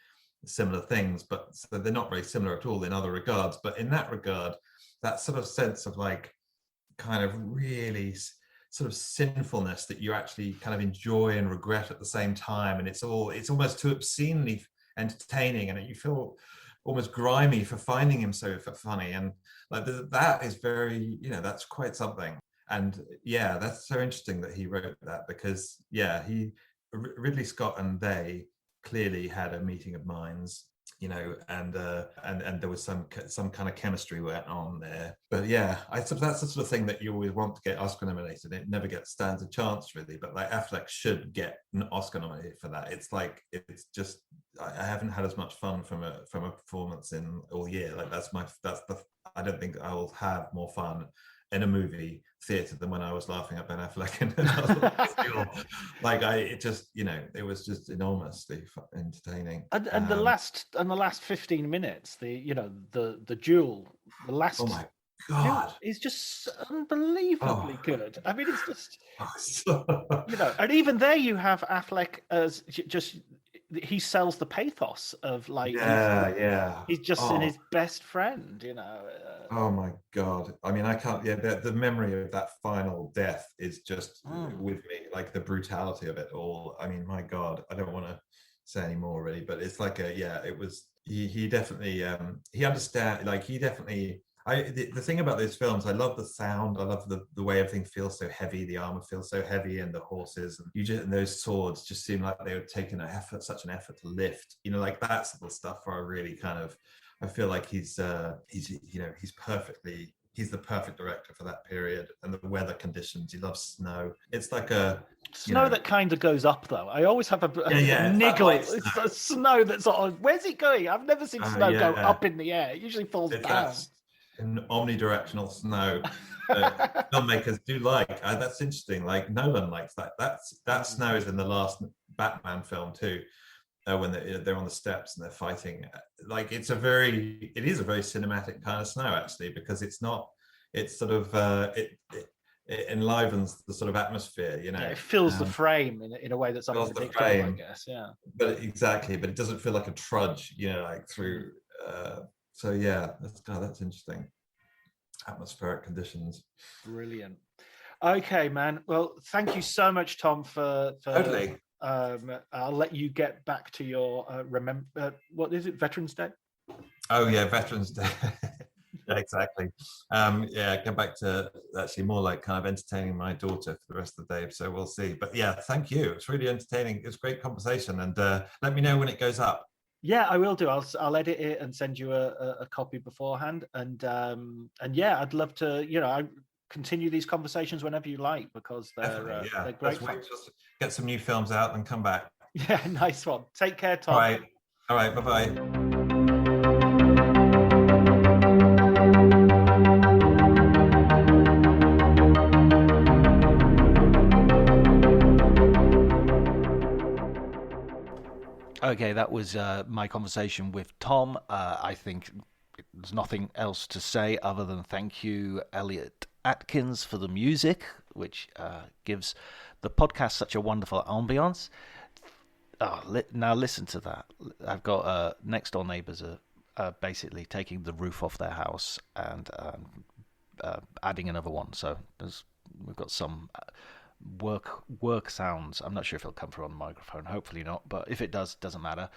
similar things, but so they're not very similar at all in other regards. But in that regard, that sort of sense of like kind of really sort of sinfulness that you actually kind of enjoy and regret at the same time, and it's almost too obscenely entertaining, and you feel almost grimy for finding him so funny, and like that is very, that's quite something. And yeah, that's so interesting that he wrote that, because yeah, Ridley Scott and they clearly had a meeting of minds, and there was some kind of chemistry went on there. But yeah, that's the sort of thing that you always want to get Oscar nominated. It never stands a chance really, but like Affleck should get an Oscar nominated for that. It's just I haven't had as much fun from a performance in all year. Like I don't think I will have more fun in a movie theater than when I was laughing at Ben Affleck and it was just enormously entertaining. And the last 15 minutes, the duel, the last. Oh my God, is just unbelievably good. I mean, it's just and even there you have Affleck as just. He sells the pathos of like he's just in his best friend, Oh my God, I mean, I can't. The memory of that final death is just with me, like the brutality of it all. I mean, my God, I don't want to say any more really, but it's like it was he definitely he understand, like he definitely. The thing about those films, I love the sound. I love the way everything feels so heavy. The armor feels so heavy, and the horses, and those swords just seem like they were taking such an effort to lift. Like that sort of stuff. Where I really kind of, I feel like he's the perfect director for that period, and the weather conditions. He loves snow. It's like a snow that kind of goes up though. I always have a niggle. It's a snow that's sort of, where's it going? I've never seen snow go up in the air. It usually falls down. In omnidirectional snow filmmakers do like. That's interesting. Like Nolan likes that. That snow is in the last Batman film too, when they're on the steps and they're fighting. Like it is a very cinematic kind of snow actually, because it's sort of it enlivens the sort of atmosphere. It fills the frame in a way that's unpredictable, I guess. Yeah. But it doesn't feel like a trudge. Like through. So yeah, that's interesting. Atmospheric conditions. Brilliant. Okay, man. Well, thank you so much, Tom, for totally. I'll let you get back to your what is it? Veterans Day? Oh yeah, Veterans Day. Yeah, exactly. Go back to actually more like kind of entertaining my daughter for the rest of the day. So we'll see. But yeah, thank you. It's really entertaining. It's a great conversation, and let me know when it goes up. Yeah, I will do. I'll edit it and send you a copy beforehand. And yeah, I'd love to, I continue these conversations whenever you like, because they're great. Just get some new films out and come back. Yeah, nice one. Take care, Tom. All right. Bye-bye. Okay, that was my conversation with Tom. I think there's nothing else to say other than thank you, Elliot Atkins, for the music, which gives the podcast such a wonderful ambience. Now listen to that. I've got next door neighbours are basically taking the roof off their house and adding another one. So we've got some work sounds. I'm not sure if it'll come through on the microphone. Hopefully not, but if it does, doesn't matter.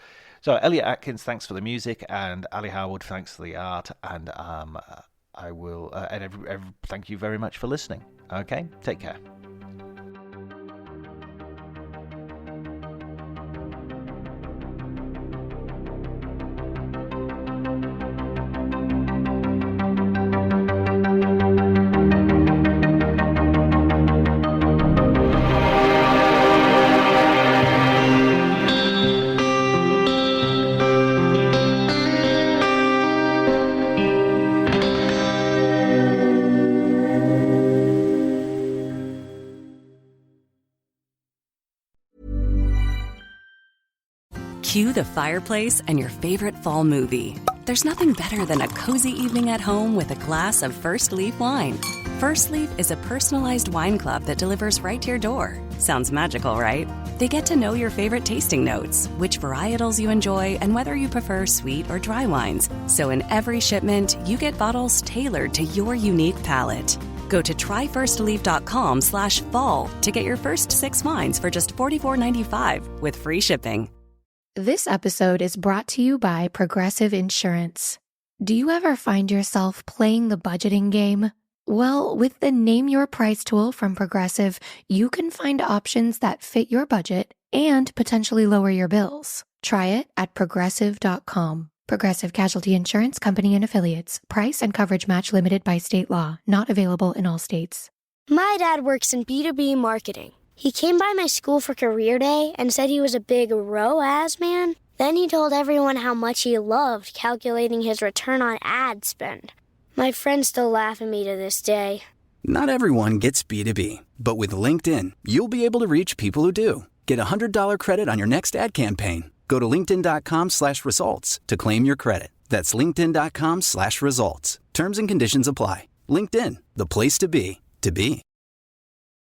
So Elliot Atkins, thanks for the music, and Ali Howard, thanks for the art, and I will thank you very much for listening. Okay, take care. Cue the fireplace and your favorite fall movie. There's nothing better than a cozy evening at home with a glass of First Leaf wine. First Leaf is a personalized wine club that delivers right to your door. Sounds magical, right? They get to know your favorite tasting notes, which varietals you enjoy, and whether you prefer sweet or dry wines. So in every shipment, you get bottles tailored to your unique palate. Go to tryfirstleaf.com/fall to get your first 6 wines for just $44.95 with free shipping. This episode is brought to you by Progressive Insurance. Do you ever find yourself playing the budgeting game? Well, with the Name Your Price tool from Progressive, you can find options that fit your budget and potentially lower your bills. Try it at Progressive.com. Progressive Casualty Insurance Company and Affiliates. Price and coverage match limited by state law. Not available in all states. My dad works in B2B marketing. He came by my school for career day and said he was a big ROAS man. Then he told everyone how much he loved calculating his return on ad spend. My friends still laugh at me to this day. Not everyone gets B2B, but with LinkedIn, you'll be able to reach people who do. Get a $100 credit on your next ad campaign. Go to linkedin.com/results to claim your credit. That's linkedin.com/results. Terms and conditions apply. LinkedIn, the place to be, to be.